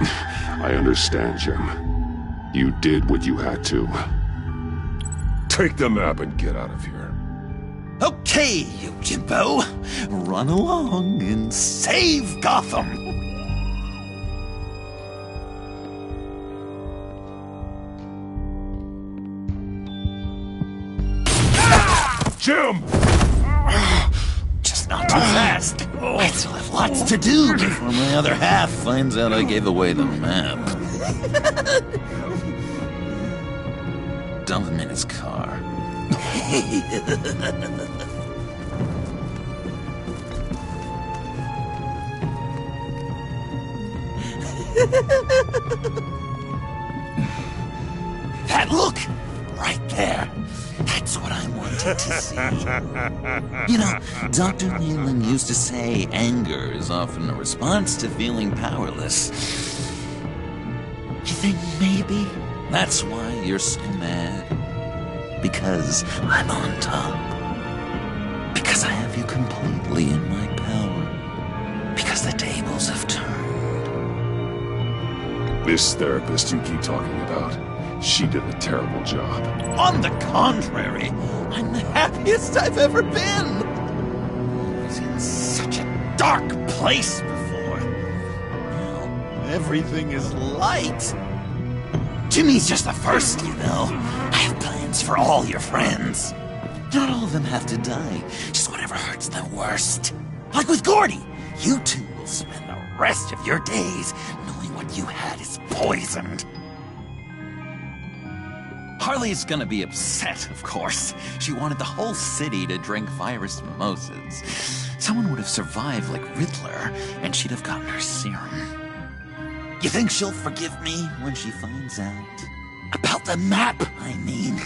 I understand, Jim. You did what you had to. Take the map and get out of here. Okay, you Jimbo. Run along and save Gotham. Jim! Just not too fast. I still have lots to do before my other half finds out I gave away the map. Dump him in his car. That look! Right there. That's what I wanted to see. You know, Dr. Leland used to say anger is often a response to feeling powerless. You think maybe that's why you're so mad? Because I'm on top. Because I have you completely in my power. Because the tables have turned. This therapist you keep talking about, she did a terrible job. On the contrary, I'm the happiest I've ever been. I was in such a dark place before. Now, everything is light. Jimmy's just the first, you know. I have plans for all your friends. Not all of them have to die, just whatever hurts them worst. Like with Gordy, you two will spend the rest of your days knowing what you had is poisoned. Harley's gonna be upset, of course. She wanted the whole city to drink virus mimosas. Someone would have survived like Riddler, and she'd have gotten her serum. You think she'll forgive me when she finds out? About the map, I mean.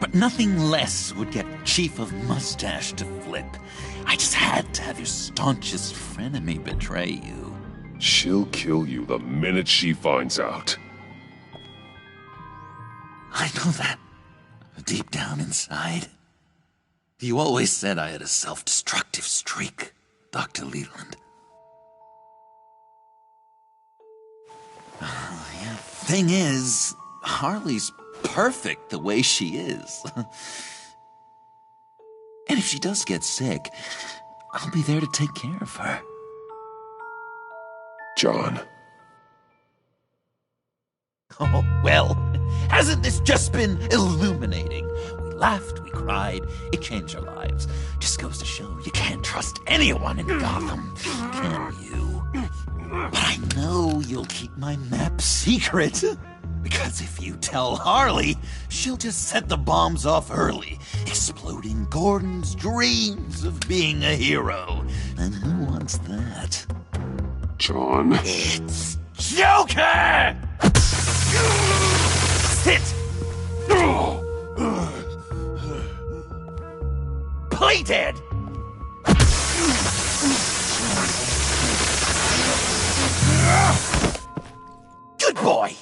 But nothing less would get Chief of Mustache to flip. I just had to have your staunchest frenemy betray you. She'll kill you the minute she finds out. I know that. Deep down inside. You always said I had a self-destructive streak, Dr. Leland. Yeah. Thing is, Harley's perfect the way she is. And if she does get sick, I'll be there to take care of her. John. Oh, well, hasn't this just been illuminating? We laughed, we cried, it changed our lives. Just goes to show you can't trust anyone in Gotham, can you? But I know you'll keep my map secret. Because if you tell Harley, she'll just set the bombs off early, exploding Gordon's dreams of being a hero. And who wants that? John. It's Joker! Sit! Play dead! Good boy!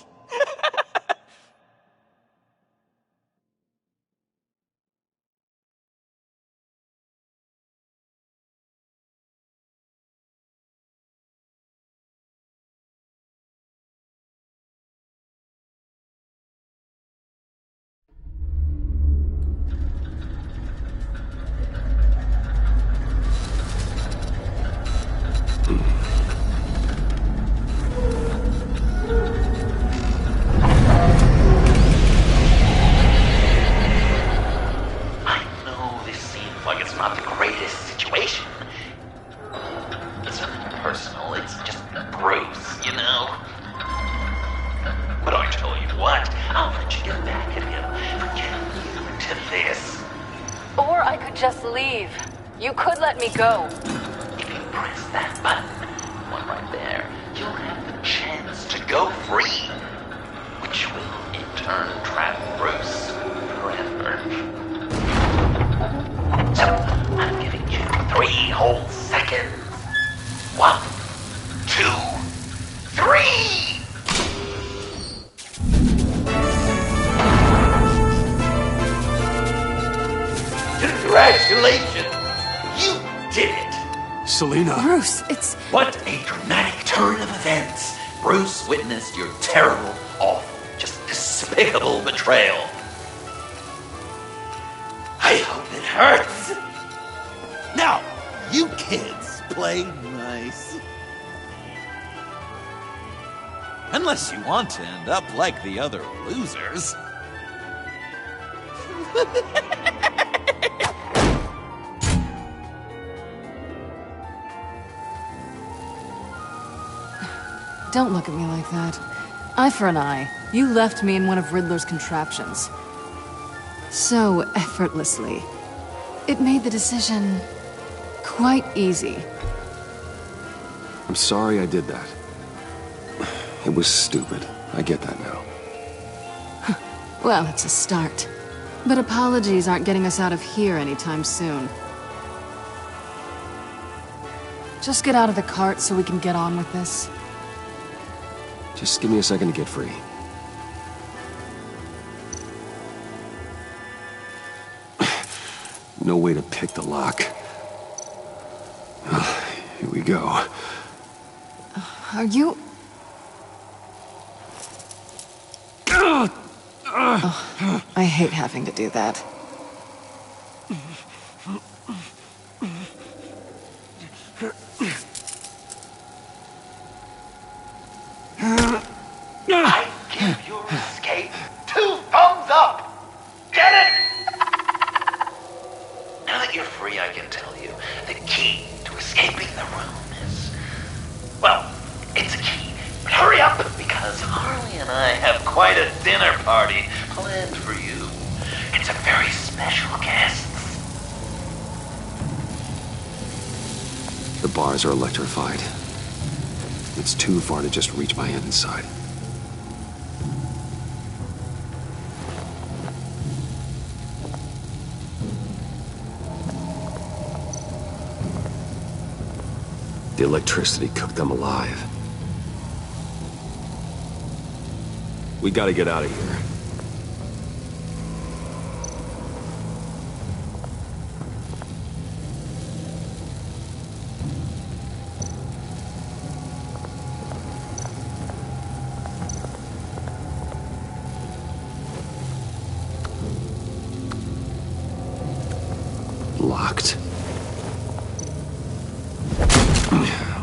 Just leave. You could let me go. If you press that button, one right there, you'll have the chance to go free, which will in turn trap Bruce forever. So, I'm giving you 3 whole seconds. 1, 2, 3! Congratulations! You did it! Selina. Bruce, it's... What a dramatic turn of events! Bruce witnessed your terrible, awful, just despicable betrayal. I hope it hurts! Now, you kids play nice. Unless you want to end up like the other losers. Don't look at me like that. Eye for an eye. You left me in one of Riddler's contraptions. So effortlessly. It made the decision quite easy. I'm sorry I did that. It was stupid. I get that now. Well, it's a start. But apologies aren't getting us out of here anytime soon. Just get out of the cart so we can get on with this. Just give me a second to get free. No way to pick the lock. Here we go. Are you... Oh, I hate having to do that. I give you the room is... Well, it's a key. But hurry up, because Harley and I have quite a dinner party planned for you. It's a very special guest. The bars are electrified. It's too far to just reach my hand inside. The electricity cooked them alive. We gotta get out of here. Locked.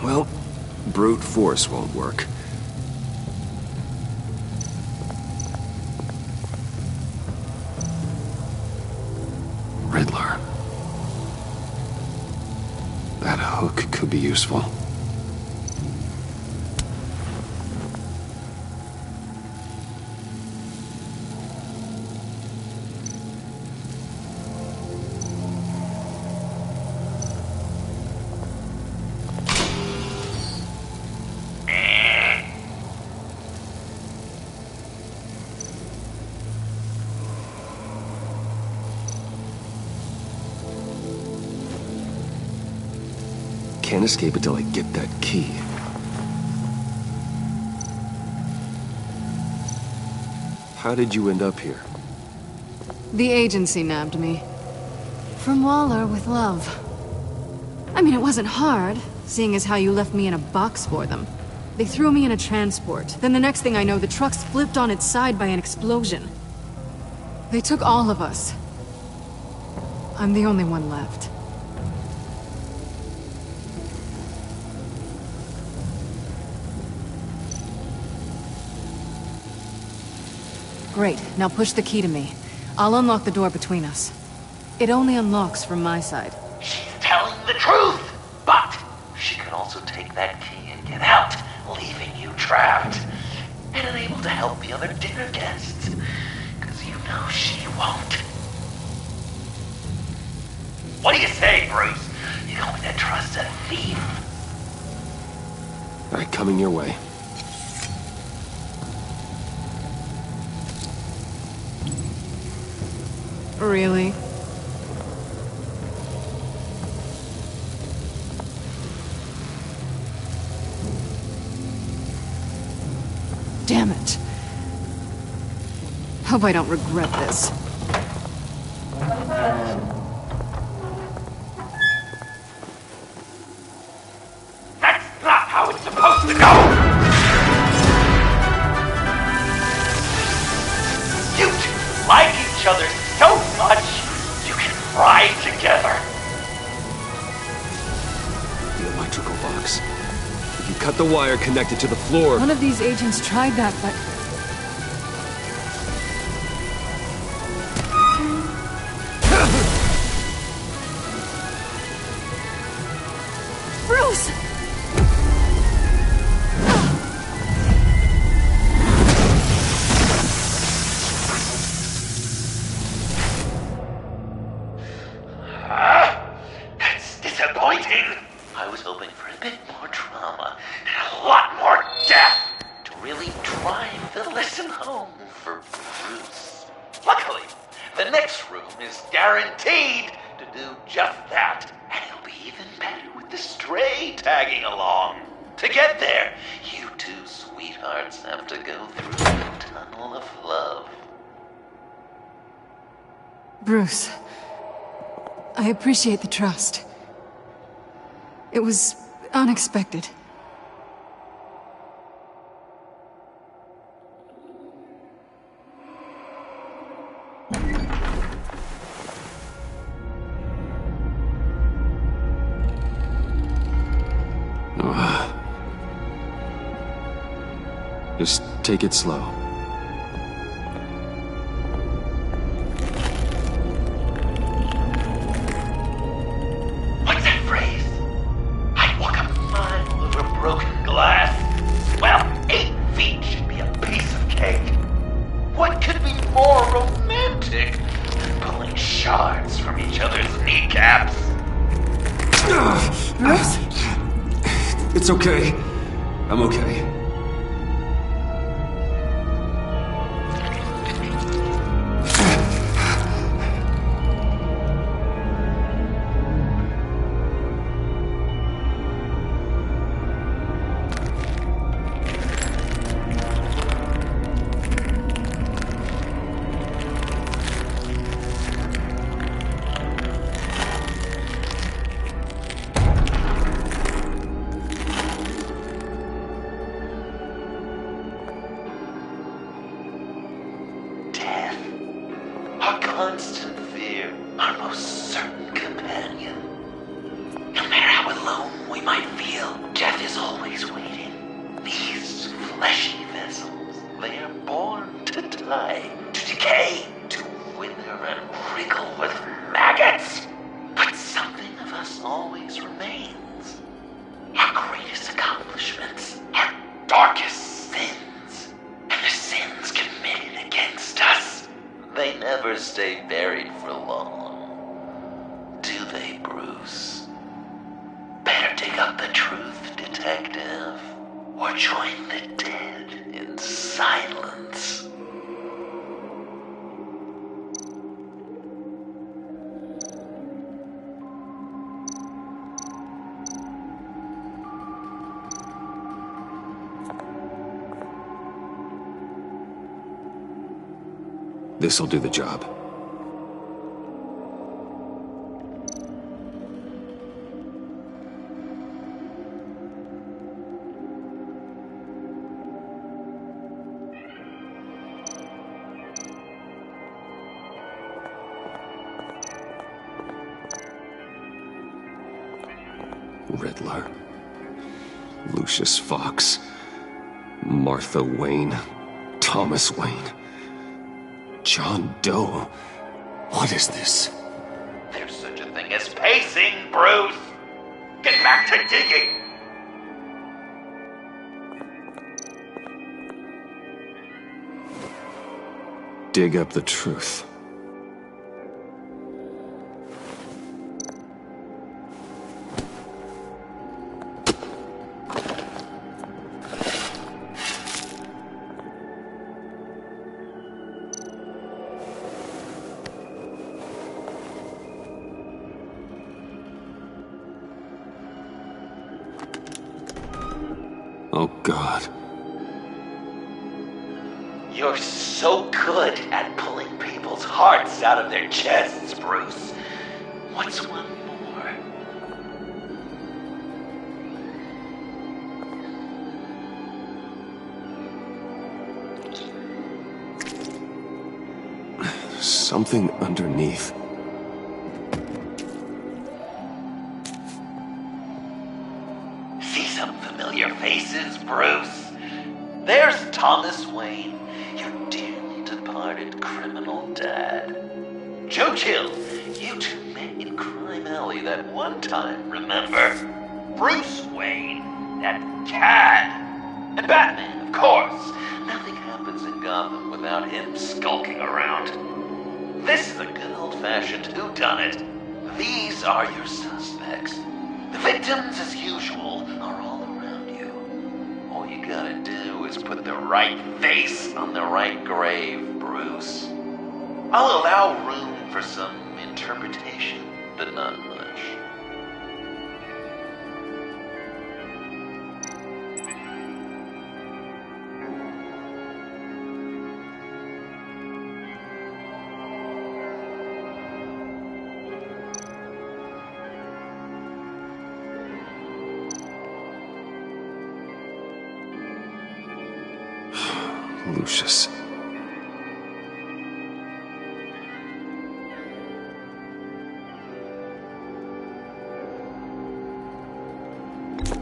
Well, brute force won't work. Riddler. That hook could be useful. Can't escape until I get that key. How did you end up here? The agency nabbed me. From Waller with love. I mean, it wasn't hard, seeing as how you left me in a box for them. They threw me in a transport. Then the next thing I know, the truck's flipped on its side by an explosion. They took all of us. I'm the only one left. Great, now push the key to me. I'll unlock the door between us. It only unlocks from my side. She's telling the truth, but she could also take that key and get out, leaving you trapped, and unable to help the other dinner guests, because you know she won't. What do you say, Bruce? You going to trust a thief? All right, coming your way. Really? Damn it. Hope I don't regret this. That's not how it's supposed to go! You two like each other so much, you can ride together. The electrical box. If you cut the wire connected to the floor... One of these agents tried that, but... Bruce! That's disappointing. I was hoping for a bit more drama and a lot more death to really drive the lesson home for Bruce. Luckily, the next room is guaranteed to do just that, and it'll be even better with the stray tagging along. To get there, you two sweethearts have to go through the tunnel of love. Bruce, I appreciate the trust. It was unexpected. Just take it slow. What's that phrase? I shards from each other's kneecaps. It's okay. I'm okay. Our constant fear, our most certain companion. No matter how alone we might feel, death is always waiting. These fleshy vessels, they are born to die, to decay, to wither and wriggle with maggots. But something of us always remains. Our greatest accomplishments, our darkest sins, and the sins committed against us. They never stay buried for long, do they, Bruce? Better dig up the truth, detective, or join the dead in silence. This'll do the job. Riddler, Lucius Fox, Martha Wayne, Thomas Wayne, John Doe. What is this? There's such a thing as pacing, Bruce! Get back to digging! Dig up the truth. Oh, God. You're so good at pulling people's hearts out of their chests, Bruce. What's one more? Something underneath. See some familiar faces, Bruce? There's Thomas Wayne, your dearly departed criminal dad. Joe Chill, you two met in Crime Alley that one time, remember? Bruce Wayne, that cad. And Batman, of course. Nothing happens in Gotham without him skulking around. This is a good old-fashioned whodunit. These are your suspects. The victims, as usual, are all around you. All you gotta do is put the right face on the right grave, Bruce. I'll allow room for some interpretation, but not much. Lucius.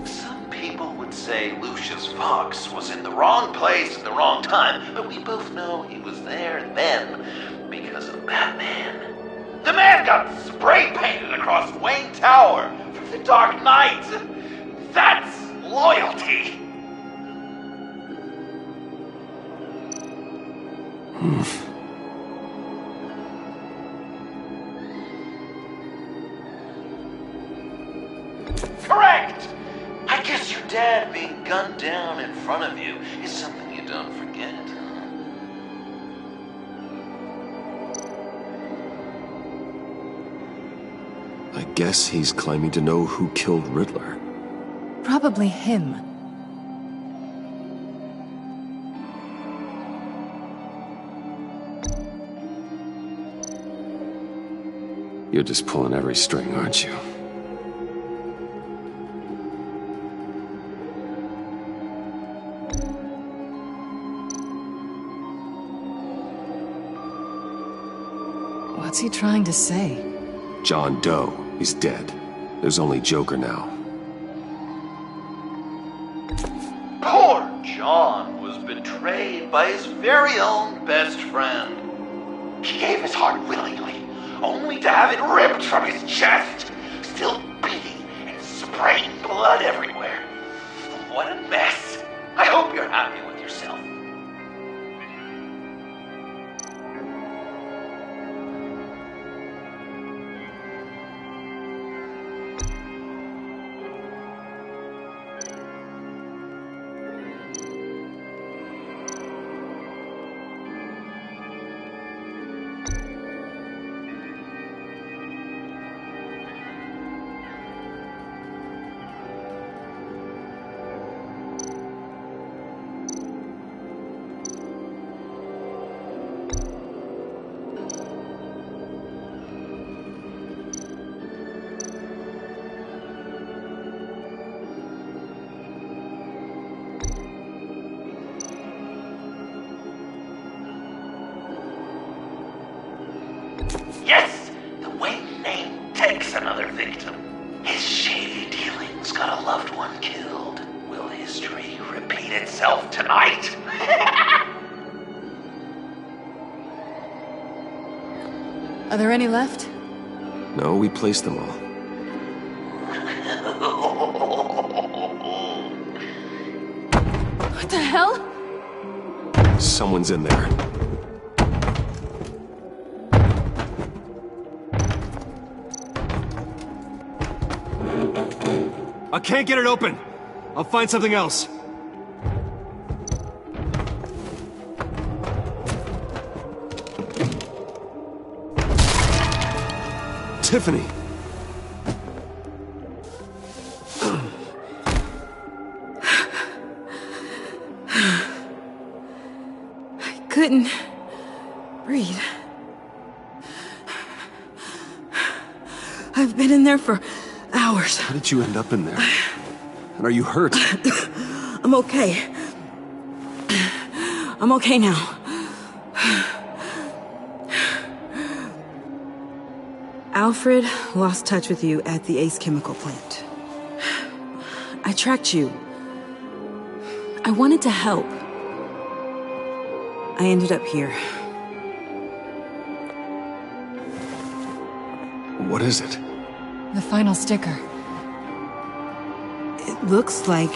Some people would say Lucius Fox was in the wrong place at the wrong time, but we both know he was there then because of Batman. The man got spray painted across Wayne Tower for the Dark Knight. That's loyalty. correct! I guess your dad being gunned down in front of you is something you don't forget. I guess he's claiming to know who killed Riddler. Probably him. You're just pulling every string, aren't you? What's he trying to say? John Doe is dead. There's only Joker now. Poor John was betrayed by his very own best friend. He gave his heart willingly, only to have it ripped from his chest, still beating and spraying blood everywhere. What a mess. I hope you're happy with yourself. Yes! The Wayne name takes another victim. His shady dealings got a loved one killed. Will history repeat itself tonight? Are there any left? No, we placed them all. What the hell? Someone's in there. I can't get it open. I'll find something else. Tiffany. I couldn't breathe. I've been in there for hours. How did you end up in there? And are you hurt? I'm okay. I'm okay now. Alfred lost touch with you at the Ace Chemical plant. I tracked you. I wanted to help. I ended up here. What is it? The final sticker. It looks like...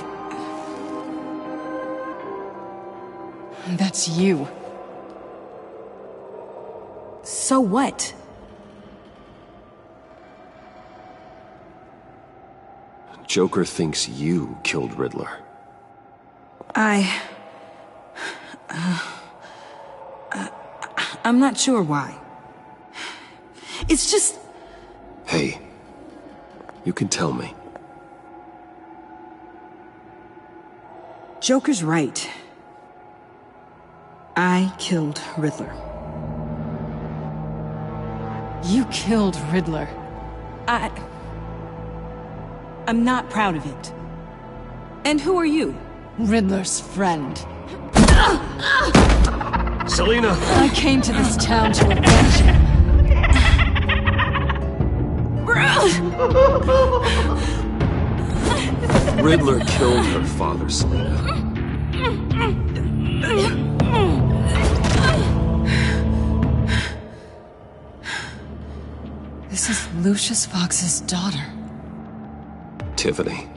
That's you. So what? Joker thinks you killed Riddler. I'm not sure why. It's just... Hey, you can tell me. Joker's right. I killed Riddler. You killed Riddler. I'm not proud of it. And who are you? Riddler's friend. Selina! I came to this town to avenge him. Riddler killed her father, Selina. This is Lucius Fox's daughter. Tiffany.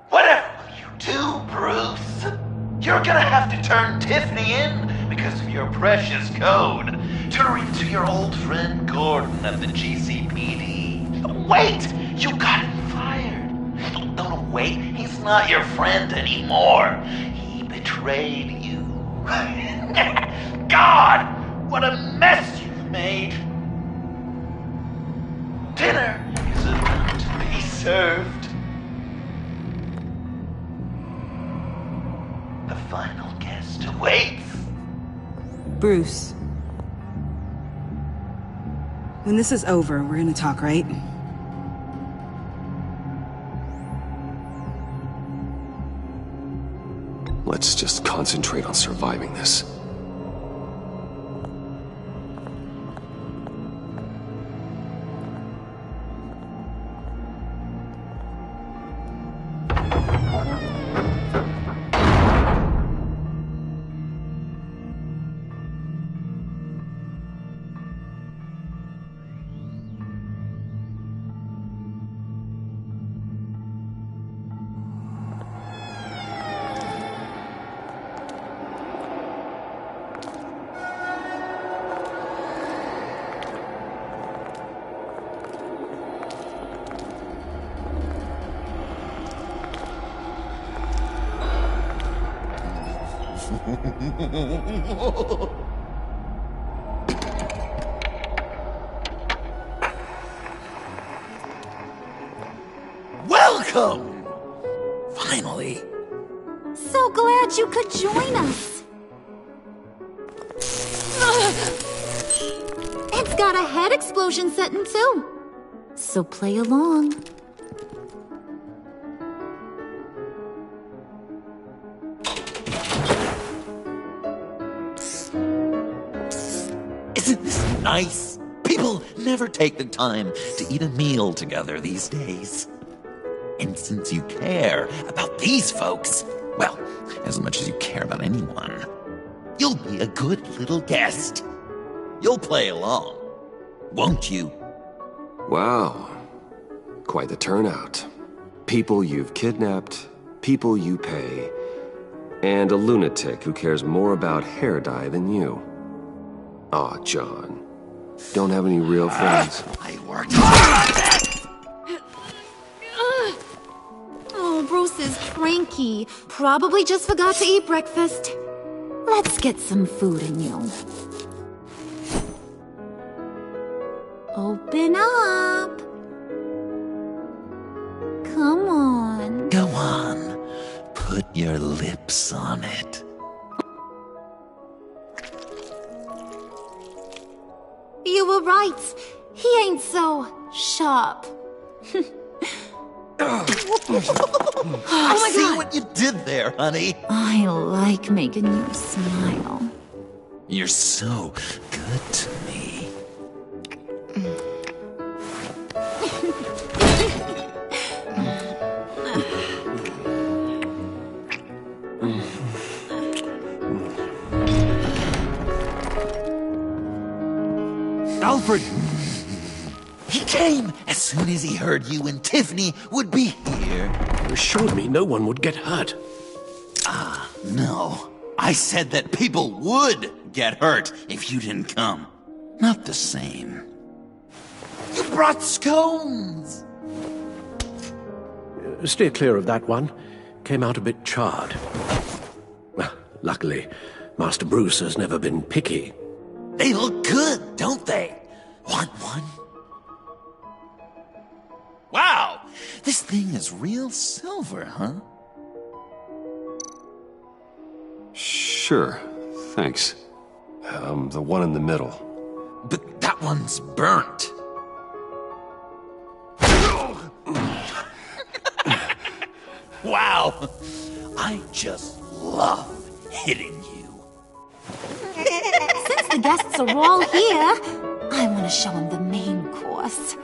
Whatever will you do, Bruce? You're gonna have to turn Tiffany in because of your precious code. Turn her into your old friend Gordon at the GCPD. Wait! You got it Wayne, he's not your friend anymore. He betrayed you. God! What a mess you've made! Dinner is about to be served. The final guest awaits. Bruce. When this is over, we're gonna talk, right? Let's just concentrate on surviving this. Welcome! Finally. So glad you could join us. It's got a head explosion setting too. So play along. Isn't this nice? People never take the time to eat a meal together these days. And since you care about these folks, well, as much as you care about anyone, you'll be a good little guest. You'll play along, won't you? Wow. Quite the turnout. People you've kidnapped, people you pay, and a lunatic who cares more about hair dye than you. Aw, John. Don't have any real friends? I worked hard on that! Oh, Bruce is cranky. Probably just forgot to eat breakfast. Let's get some food in you. Open up. Come on. Go on. Put your lips on it. You were right. He ain't so sharp. I see what you did there, honey. I like making you smile. You're so good to me. Alfred! He came as soon as he heard you and Tiffany would be here. You assured me no one would get hurt. Ah, no. I said that people would get hurt if you didn't come. Not the same. You brought scones! Steer clear of that one. Came out a bit charred. Well, luckily, Master Bruce has never been picky. They look good, don't they? Want one? Wow! This thing is real silver, huh? Sure, thanks. The one in the middle. But that one's burnt. Wow! I just love hitting you. Since the guests are all here, I want to show them the main course.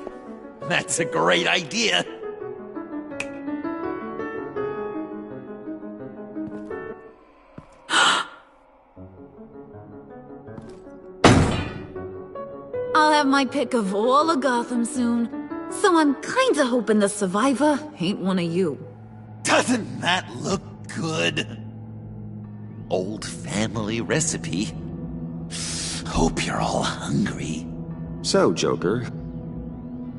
That's a great idea. I'll have my pick of all of Gotham soon, so I'm kinda hoping the survivor ain't one of you. Doesn't that look good? Old family recipe. Hope you're all hungry. So, Joker,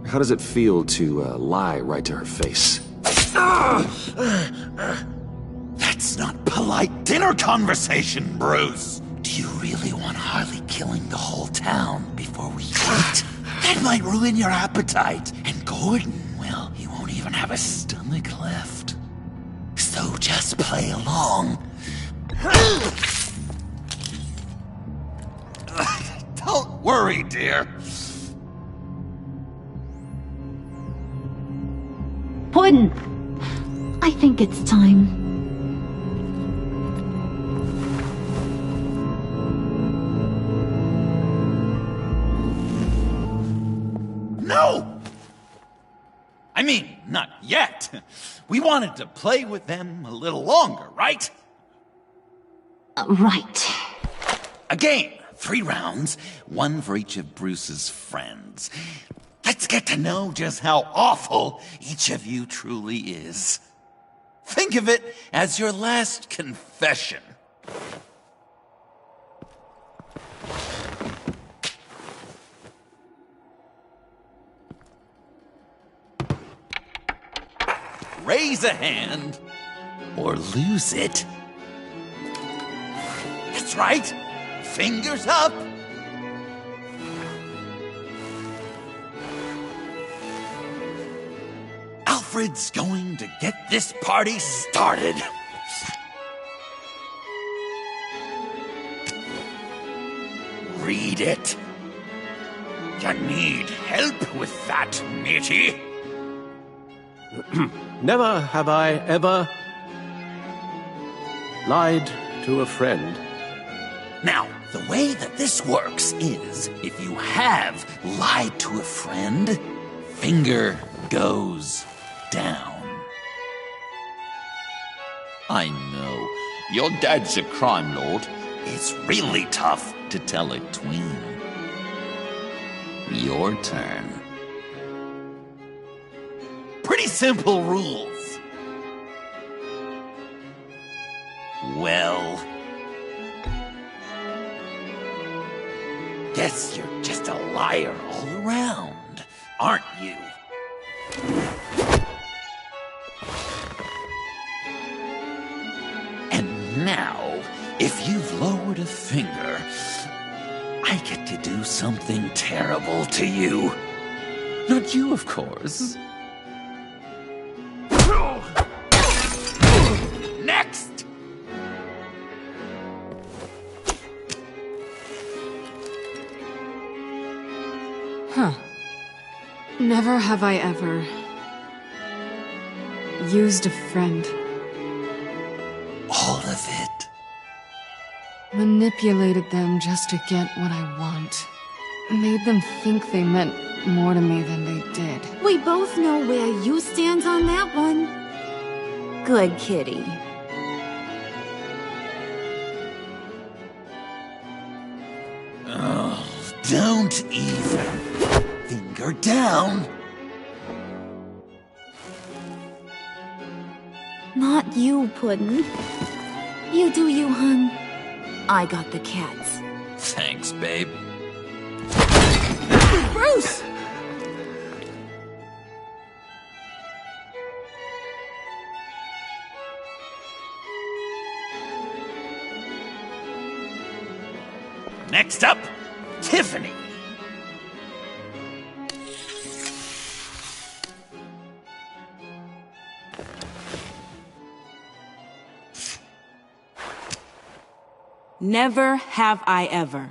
how does it feel to lie right to her face? That's not polite dinner conversation, Bruce. Do you really want Harley killing the whole town before we eat? That might ruin your appetite. And Gordon, well, he won't even have a stomach left. So just play along. Don't worry, dear. Puddin', I think it's time. No! I mean, not yet. We wanted to play with them a little longer, right? Right. A game. 3 rounds, 1 for each of Bruce's friends. Let's get to know just how awful each of you truly is. Think of it as your last confession. Raise a hand, or lose it. That's right. Fingers up. Alfred's going to get this party started. Read it. You need help with that, matey? Never have I ever lied to a friend. Now, the way that this works is, if you have lied to a friend, finger goes down. I know, your dad's a crime lord. It's really tough to tell a tween. Your turn. Pretty simple rules. Well, guess you're just a liar all around, aren't you? And now, if you've lowered a finger, I get to do something terrible to you. Not you, of course. Next! Huh. Never have I ever used a friend. All of it. Manipulated them just to get what I want. Made them think they meant more to me than they did. We both know where you stand on that one. Good kitty. Oh, don't even. Finger down. Not you, Puddin'. You do you, hun. I got the cats. Thanks, babe. Bruce! Next up, Tiffany. Never have I ever.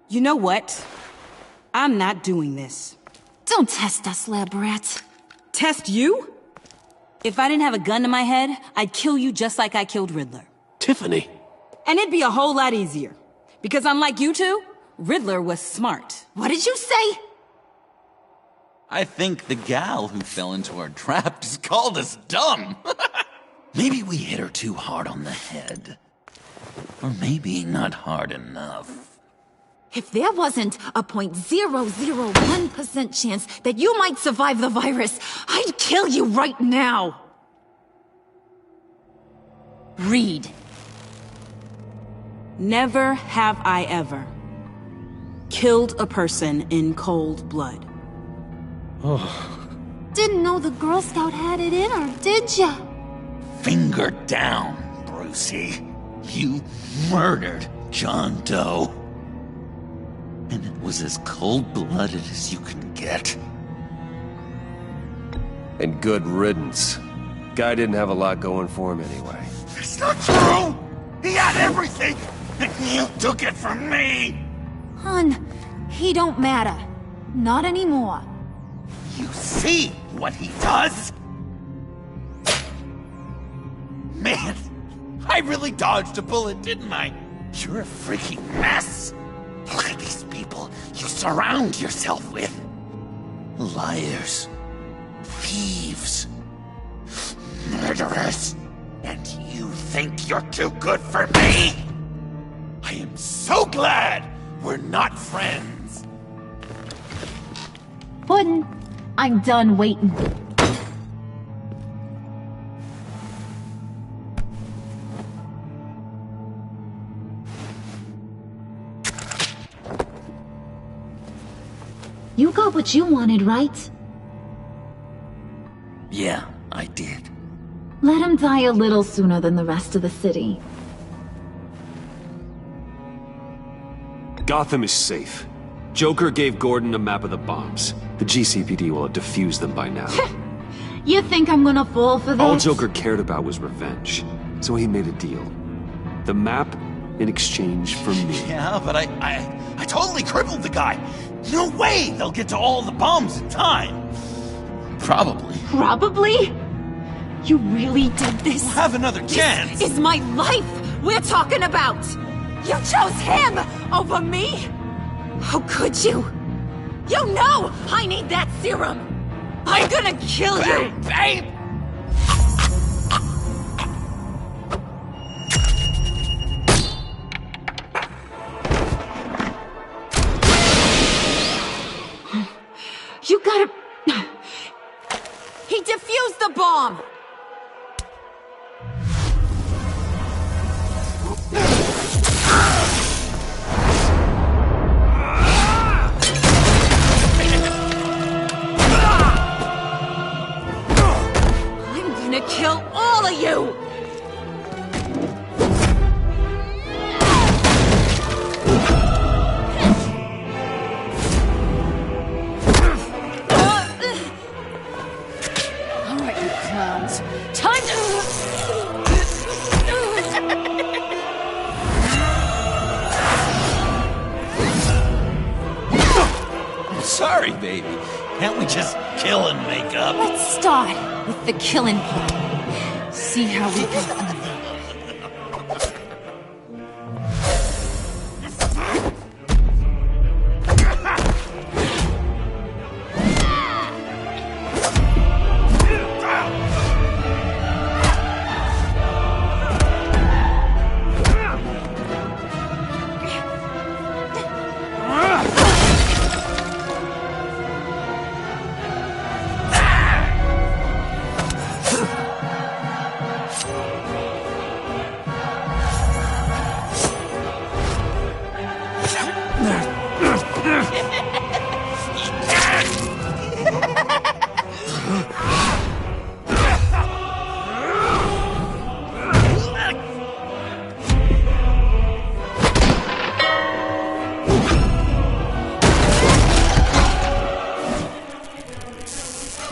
You know what? I'm not doing this. Don't test us, lab rat. Test you? If I didn't have a gun to my head, I'd kill you just like I killed Riddler. Tiffany. And it'd be a whole lot easier. Because unlike you two, Riddler was smart. What did you say? I think the gal who fell into our trap just called us dumb. Maybe we hit her too hard on the head. Or maybe not hard enough. If there wasn't a 0.001% chance that you might survive the virus, I'd kill you right now. Read. Never have I ever killed a person in cold blood. Oh, Didn't know the Girl Scout had it in her, did ya? Finger down, Brucey. You murdered John Doe. And it was as cold-blooded as you can get. And good riddance. Guy didn't have a lot going for him anyway. It's not true! He had everything, and you took it from me! Hun, he don't matter. Not anymore. You see what he does? Man, I really dodged a bullet, didn't I? You're a freaking mess. Look at these people you surround yourself with. Liars. Thieves. Murderers. And you think you're too good for me? I am so glad we're not friends. Puddin', I'm done waiting. You got what you wanted, right? Yeah, I did. Let him die a little sooner than the rest of the city. Gotham is safe. Joker gave Gordon a map of the bombs. The GCPD will have defused them by now. You think I'm gonna fall for that? All Joker cared about was revenge, so he made a deal. The map in exchange for me. Yeah, but I totally crippled the guy. No way they'll get to all the bombs in time. Probably. Probably? You really did this? We'll have another chance. This is my life we're talking about. You chose him over me? How could you? You know I need that serum. I'm gonna kill you. Babe! You gotta... He defused the bomb! I'm gonna kill all of you! Time to... Sorry, baby. Can't we just kill and make up? Let's start with the killing part. See how we go from there.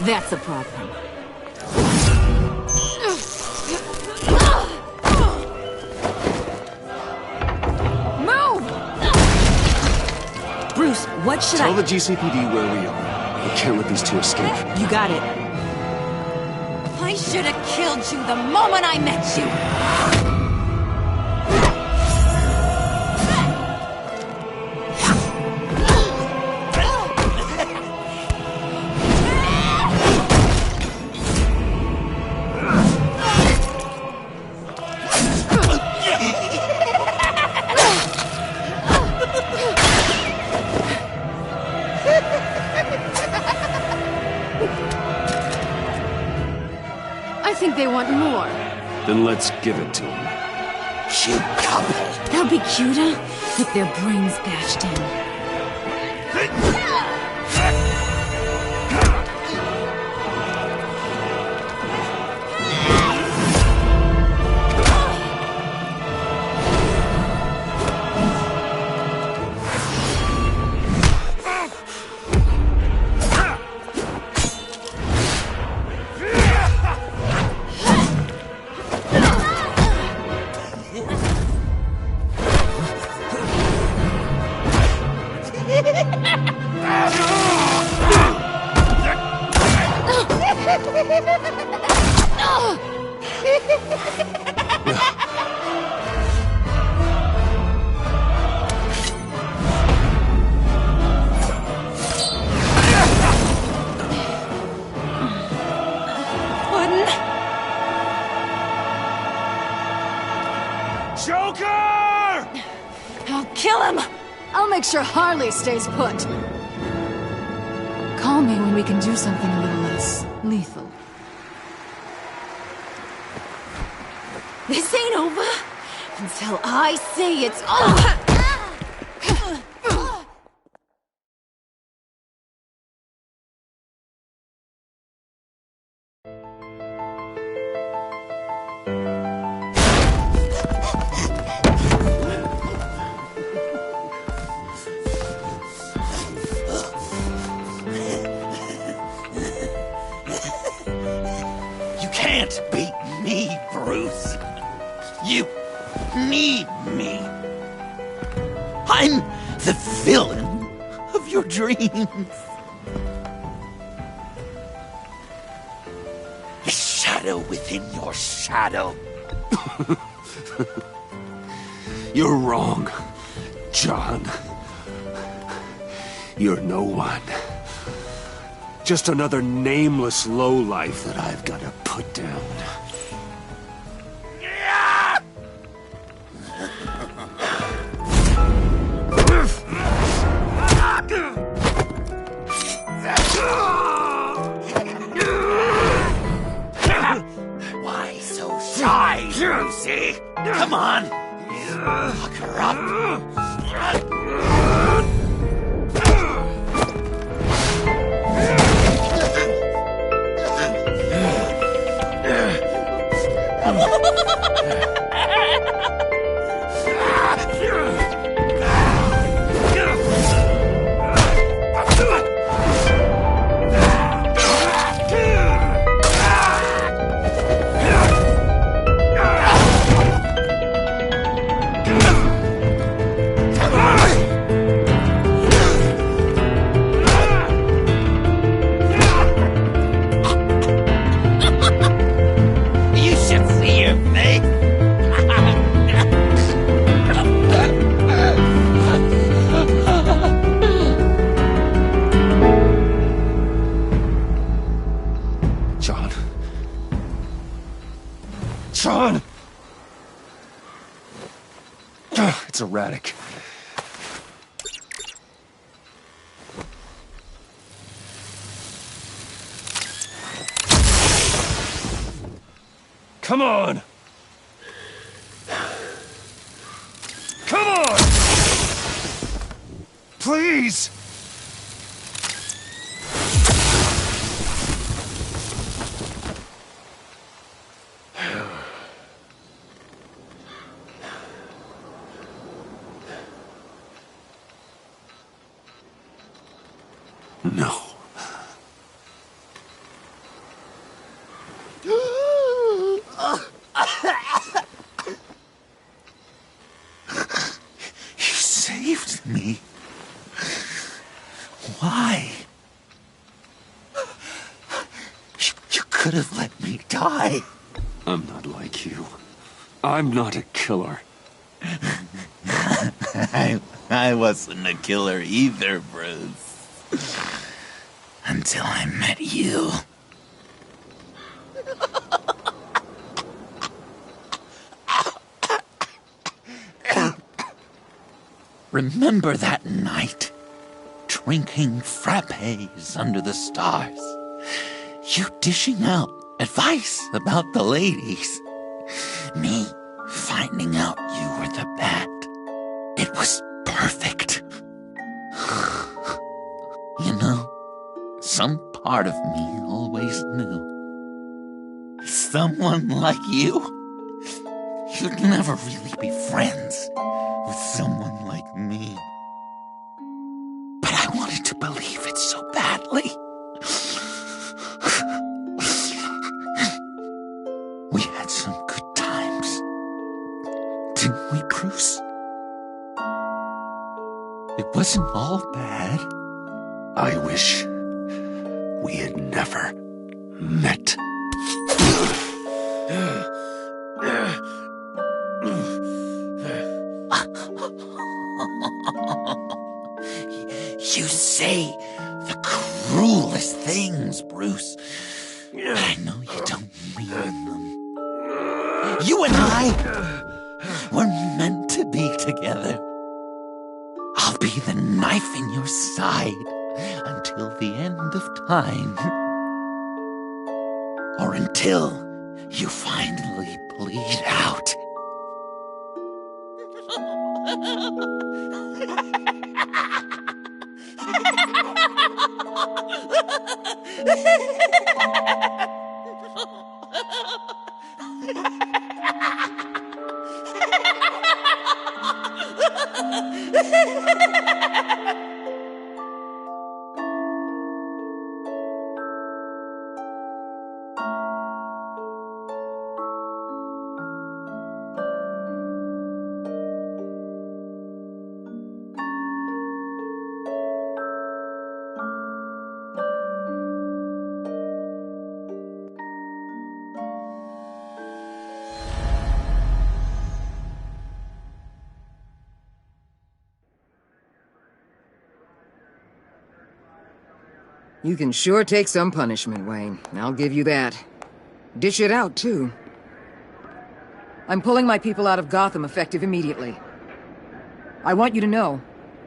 That's a problem. Move! Bruce, what should Tell the GCPD where we are. We can't let these two escape. You got it. I should have killed you the moment I met you! I think they want more. Then let's give it to them. Cute couple. They'll be cuter with their brains bashed in. Joker! I'll kill him! I'll make sure Harley stays put. Call me when we can do something a little less lethal. This ain't over until I say it's over! You can't beat me, Bruce. You need me. I'm the villain of your dreams. The shadow within your shadow. You're wrong, John. You're no one. Just another nameless lowlife that I've got to put down. Why so shy, Brucey? Come on. Lock her up. You should see your face. John? John! It's erratic. Come on! Come on! Please! No. You saved me. Why? You could have let me die. I'm not like you. I'm not a killer. I wasn't a killer either, Bruce. Until I met you. Remember that night? Drinking frappes under the stars. You dishing out advice about the ladies. Me finding out you were the bat. It was perfect. You know, some part of me always knew. Someone like you, you'd never really be friends with someone like me. But I wanted to believe it so badly. We had some good times, didn't we, Bruce? It was wasn't all bad. I wish we had never met. You say the cruelest things, Bruce. I know you don't mean them. You and I were meant to be together. I'll be the knife in your side until the end of time. Or until you finally bleed out. You can sure take some punishment, Wayne. I'll give you that. Dish it out, too. I'm pulling my people out of Gotham effective immediately. I want you to know,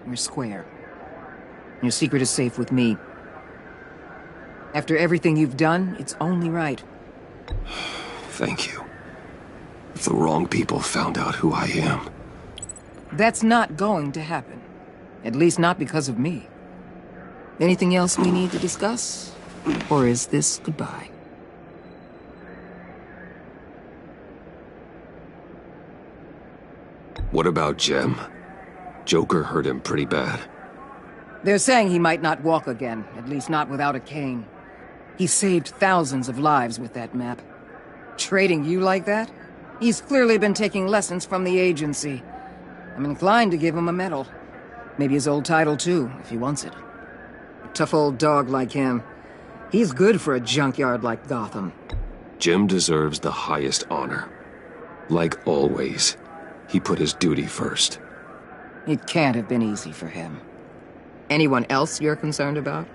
you're square. Your secret is safe with me. After everything you've done, it's only right. Thank you. If the wrong people found out who I am... That's not going to happen. At least not because of me. Anything else we need to discuss? Or is this goodbye? What about Jem? Joker hurt him pretty bad. They're saying he might not walk again, at least not without a cane. He saved thousands of lives with that map. Trading you like that? He's clearly been taking lessons from the agency. I'm inclined to give him a medal. Maybe his old title too, if he wants it. A tough old dog like him. He's good for a junkyard like Gotham. Jem deserves the highest honor. Like always, he put his duty first. It can't have been easy for him. Anyone else you're concerned about?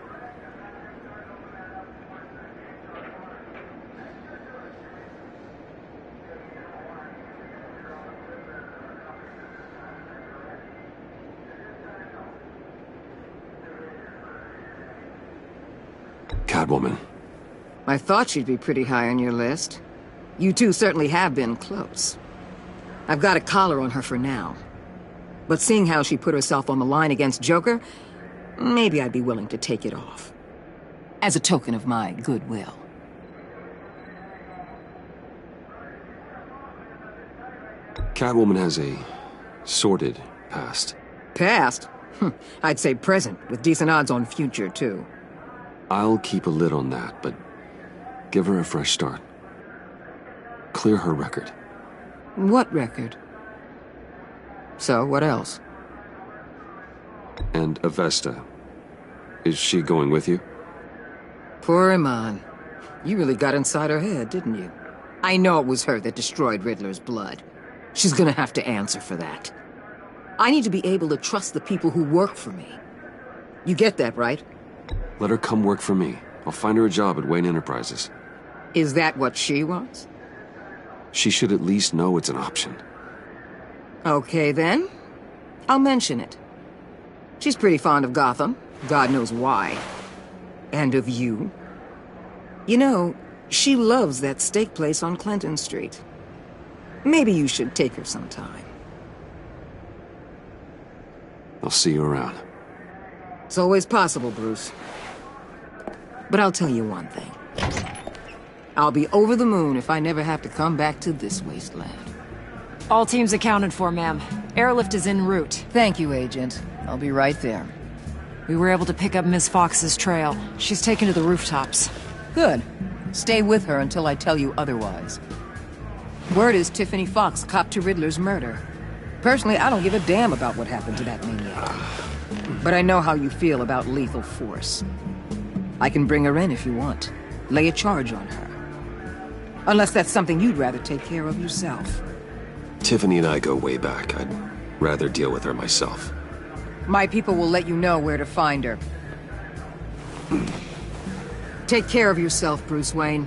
Catwoman. I thought she'd be pretty high on your list. You two certainly have been close. I've got a collar on her for now. But seeing how she put herself on the line against Joker, maybe I'd be willing to take it off. As a token of my goodwill. Catwoman has a sordid past. Past? I'd say present, with decent odds on future, too. I'll keep a lid on that, but give her a fresh start. Clear her record. What record? So, what else? And Avesta. Is she going with you? Poor Iman. You really got inside her head, didn't you? I know it was her that destroyed Riddler's blood. She's gonna have to answer for that. I need to be able to trust the people who work for me. You get that, right? Let her come work for me. I'll find her a job at Wayne Enterprises. Is that what she wants? She should at least know it's an option. Okay, then. I'll mention it. She's pretty fond of Gotham. God knows why. And of you. You know, she loves that steak place on Clinton Street. Maybe you should take her sometime. I'll see you around. It's always possible, Bruce. But I'll tell you one thing. I'll be over the moon if I never have to come back to this wasteland. All teams accounted for, ma'am. Airlift is en route. Thank you, Agent. I'll be right there. We were able to pick up Miss Fox's trail. She's taken to the rooftops. Good. Stay with her until I tell you otherwise. Word is Tiffany Fox copped to Riddler's murder. Personally, I don't give a damn about what happened to that maniac. But I know how you feel about lethal force. I can bring her in if you want. Lay a charge on her. Unless that's something you'd rather take care of yourself. Tiffany and I go way back. I'd rather deal with her myself. My people will let you know where to find her. Take care of yourself, Bruce Wayne.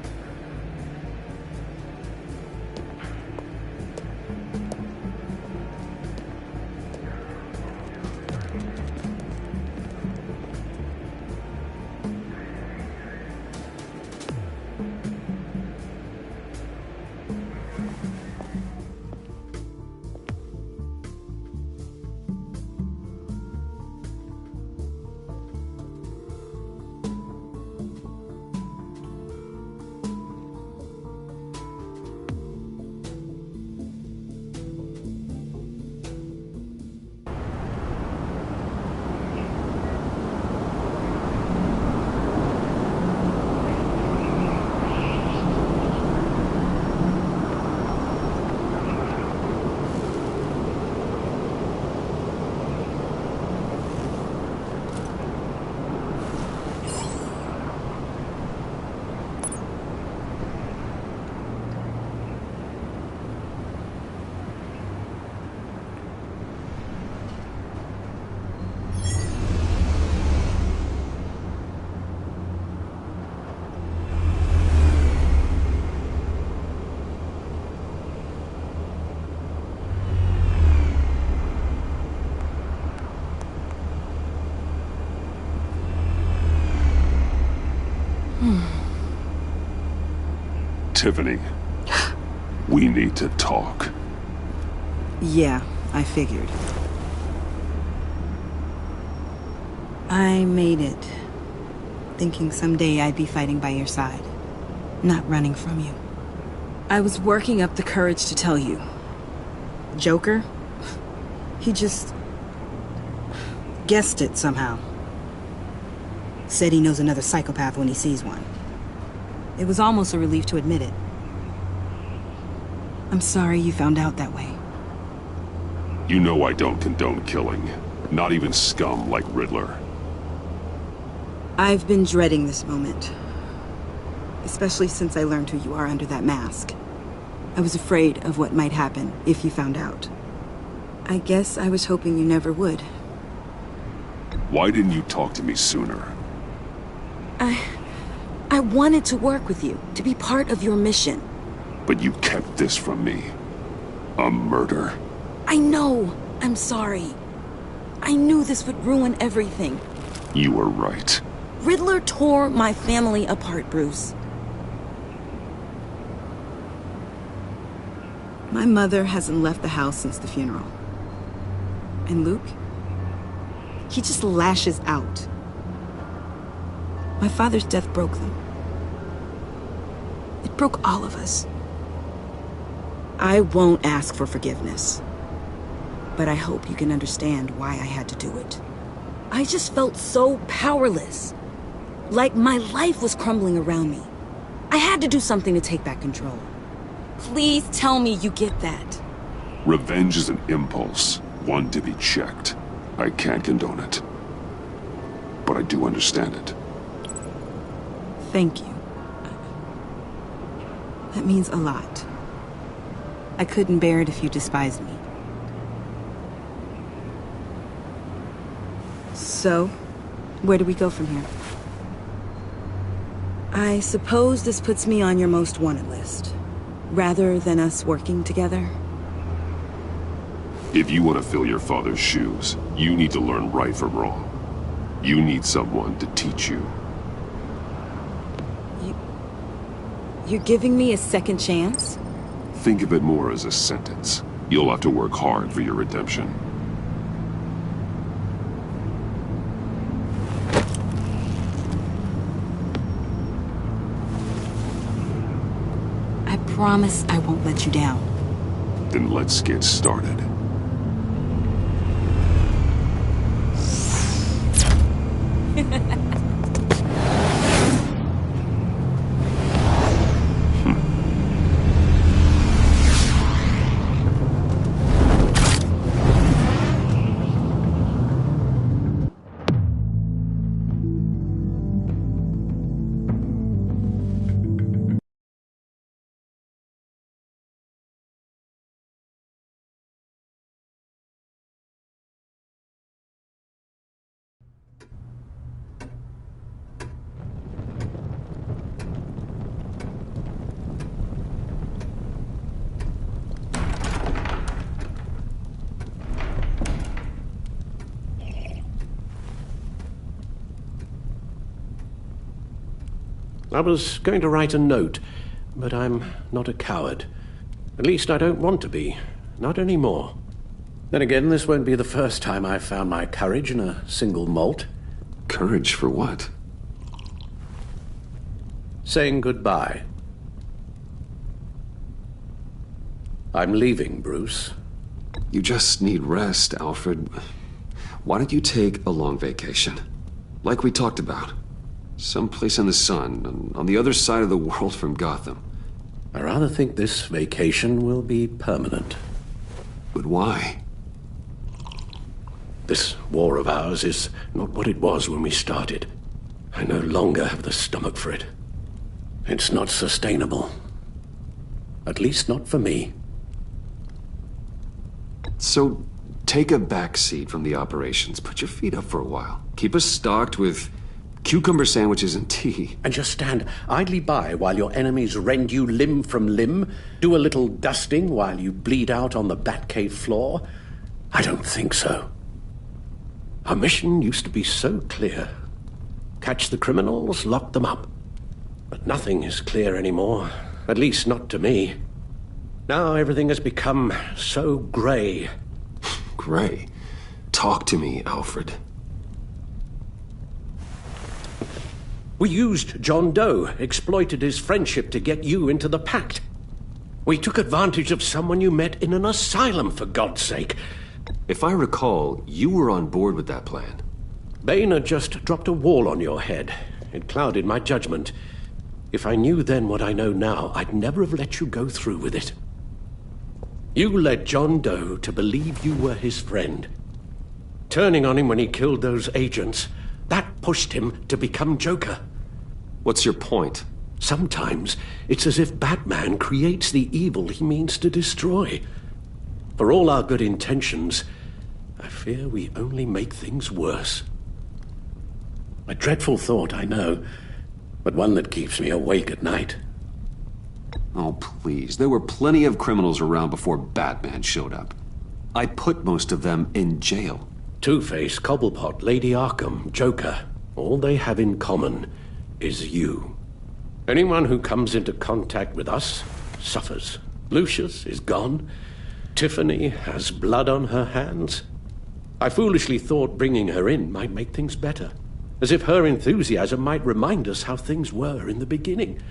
Tiffany, we need to talk. Yeah, I figured. I made it, thinking someday I'd be fighting by your side, not running from you. I was working up the courage to tell you. Joker? He just guessed it somehow. Said he knows another psychopath when he sees one. It was almost a relief to admit it. I'm sorry you found out that way. You know I don't condone killing. Not even scum like Riddler. I've been dreading this moment. Especially since I learned who you are under that mask. I was afraid of what might happen if you found out. I guess I was hoping you never would. Why didn't you talk to me sooner? I wanted to work with you, to be part of your mission. But you kept this from me. A murder. I know. I'm sorry. I knew this would ruin everything. You were right. Riddler tore my family apart, Bruce. My mother hasn't left the house since the funeral. And Luke? He just lashes out. My father's death broke them. It broke all of us. I won't ask for forgiveness. But I hope you can understand why I had to do it. I just felt so powerless. Like my life was crumbling around me. I had to do something to take back control. Please tell me you get that. Revenge is an impulse, one to be checked. I can't condone it. But I do understand it. Thank you. That means a lot. I couldn't bear it if you despised me. So, where do we go from here? I suppose this puts me on your most wanted list, rather than us working together. If you want to fill your father's shoes, you need to learn right from wrong. You need someone to teach you. You're giving me a second chance? Think of it more as a sentence. You'll have to work hard for your redemption. I promise I won't let you down. Then let's get started. I was going to write a note, but I'm not a coward. At least I don't want to be. Not anymore. Then again, this won't be the first time I've found my courage in a single malt. Courage for what? Saying goodbye. I'm leaving, Bruce. You just need rest, Alfred. Why don't you take a long vacation? Like we talked about. Someplace in the sun, on the other side of the world from Gotham. I rather think this vacation will be permanent. But why? This war of ours is not what it was when we started. I no longer have the stomach for it. It's not sustainable. At least not for me. So, take a back seat from the operations. Put your feet up for a while. Keep us stocked with cucumber sandwiches and tea. And just stand idly by while your enemies rend you limb from limb? Do a little dusting while you bleed out on the Batcave floor? I don't think so. Our mission used to be so clear. Catch the criminals, lock them up. But nothing is clear anymore. At least not to me. Now everything has become so grey. Grey? Talk to me, Alfred. We used John Doe, exploited his friendship to get you into the pact. We took advantage of someone you met in an asylum, for God's sake. If I recall, you were on board with that plan. Bane had just dropped a wall on your head. It clouded my judgment. If I knew then what I know now, I'd never have let you go through with it. You led John Doe to believe you were his friend. Turning on him when he killed those agents, that pushed him to become Joker. What's your point? Sometimes it's as if Batman creates the evil he means to destroy. For all our good intentions, I fear we only make things worse. A dreadful thought, I know, but one that keeps me awake at night. Oh, please. There were plenty of criminals around before Batman showed up. I put most of them in jail. Two-Face, Cobblepot, Lady Arkham, Joker. All they have in common is you. Anyone who comes into contact with us suffers. Lucius is gone. Tiffany has blood on her hands. I foolishly thought bringing her in might make things better. As if her enthusiasm might remind us how things were in the beginning.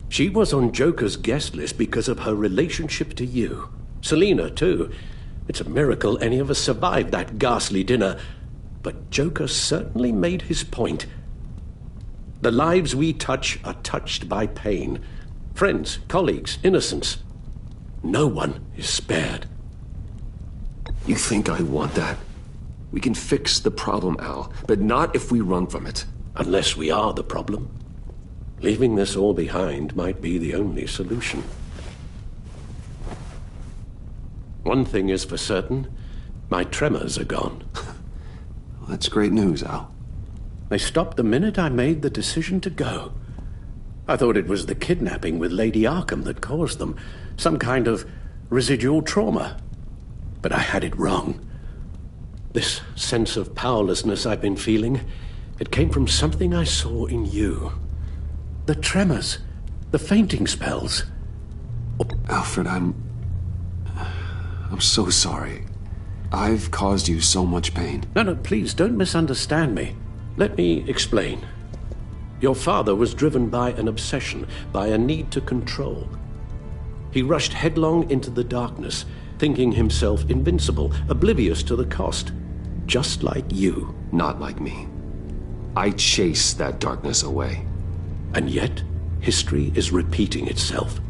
She was on Joker's guest list because of her relationship to you. Selina, too. It's a miracle any of us survived that ghastly dinner. But Joker certainly made his point. The lives we touch are touched by pain. Friends, colleagues, innocents. No one is spared. You think I want that? We can fix the problem, Al, but not if we run from it. Unless we are the problem. Leaving this all behind might be the only solution. One thing is for certain, my tremors are gone. Well, that's great news, Al. They stopped the minute I made the decision to go. I thought it was the kidnapping with Lady Arkham that caused them. Some kind of residual trauma. But I had it wrong. This sense of powerlessness I've been feeling, it came from something I saw in you. The tremors, the fainting spells. Alfred, I'm so sorry. I've caused you so much pain. No, please, don't misunderstand me. Let me explain. Your father was driven by an obsession, by a need to control. He rushed headlong into the darkness, thinking himself invincible, oblivious to the cost. Just like you. Not like me. I chase that darkness away. And yet, history is repeating itself.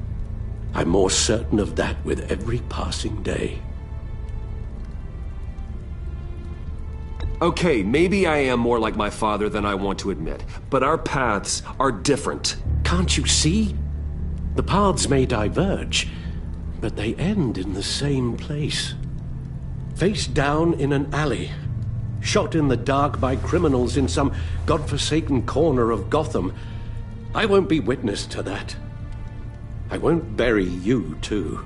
I'm more certain of that with every passing day. Okay, maybe I am more like my father than I want to admit, but our paths are different. Can't you see? The paths may diverge, but they end in the same place. Face down in an alley, shot in the dark by criminals in some godforsaken corner of Gotham. I won't be witness to that. I won't bury you, too.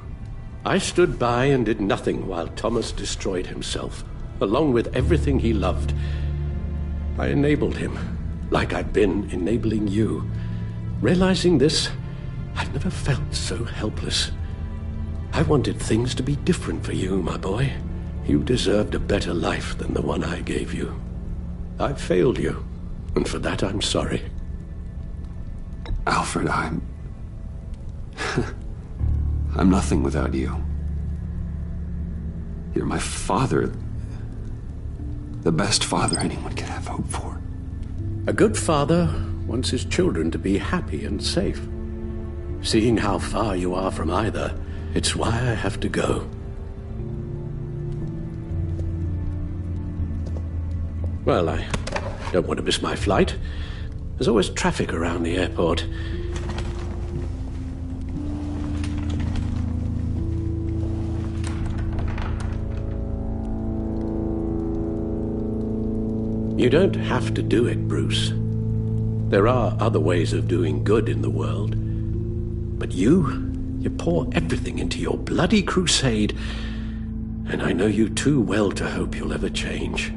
I stood by and did nothing while Thomas destroyed himself, along with everything he loved. I enabled him, like I've been enabling you. Realizing this, I've never felt so helpless. I wanted things to be different for you, my boy. You deserved a better life than the one I gave you. I failed you, and for that I'm sorry. Alfred, I'm nothing without you. You're my father. The best father anyone could have hope for. A good father wants his children to be happy and safe. Seeing how far you are from either, it's why I have to go. Well, I don't want to miss my flight. There's always traffic around the airport. You don't have to do it, Bruce. There are other ways of doing good in the world. But you pour everything into your bloody crusade, and I know you too well to hope you'll ever change.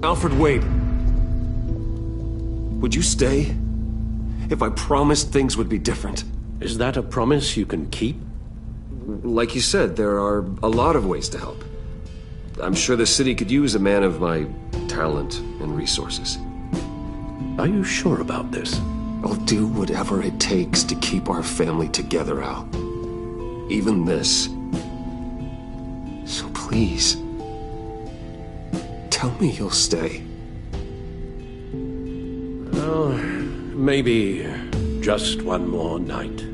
Alfred, wait. Would you stay? If I promised things would be different. Is that a promise you can keep? Like you said, there are a lot of ways to help. I'm sure the city could use a man of my talent and resources. Are you sure about this? I'll do whatever it takes to keep our family together, Al. Even this. So please, tell me you'll stay. Well, maybe just one more night.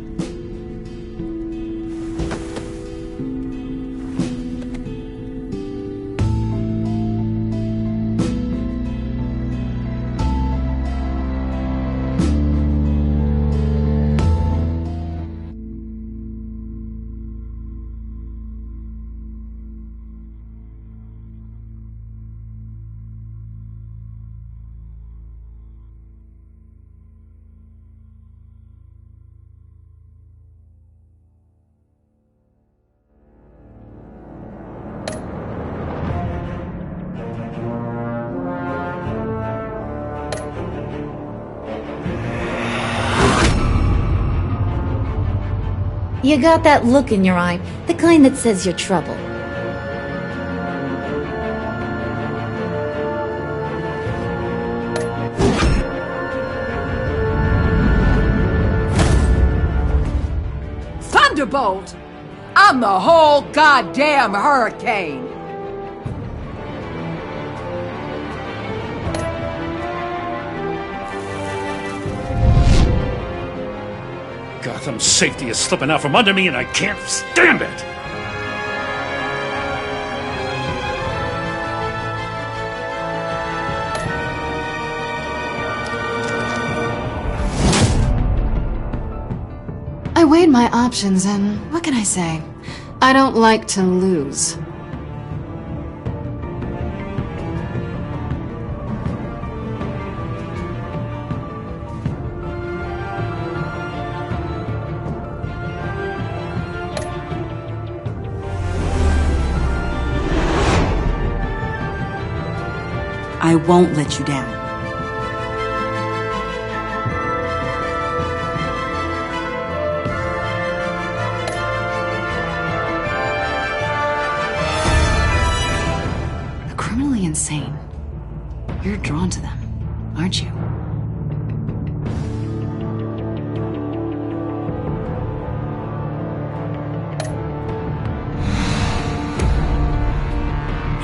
You got that look in your eye, the kind that says you're trouble. Thunderbolt! I'm the whole goddamn hurricane! Gotham's safety is slipping out from under me and I can't stand it! I weighed my options and what can I say? I don't like to lose. I won't let you down. The criminally insane. You're drawn to them, aren't you?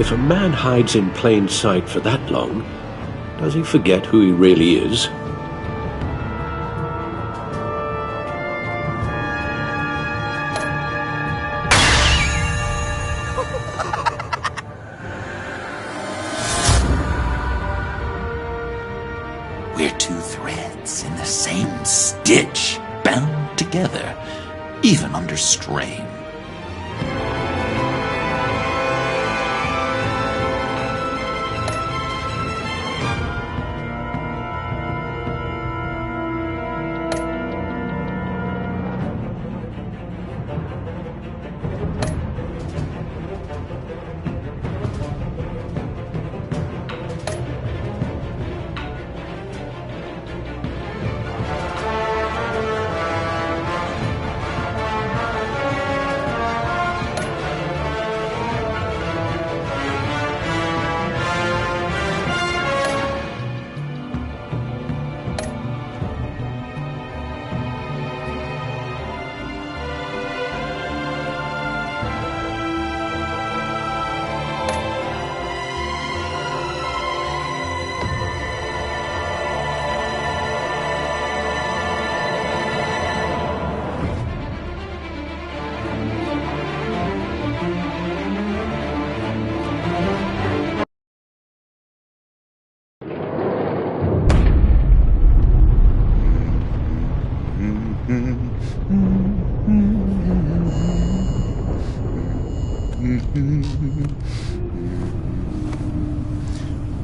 If a man hides in plain sight for that long, does he forget who he really is? We're two threads in the same stitch, bound together, even under strain.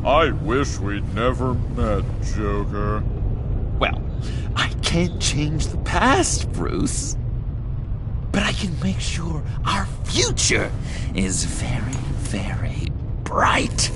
I wish we'd never met, Joker. Well, I can't change the past, Bruce. But I can make sure our future is very, very bright.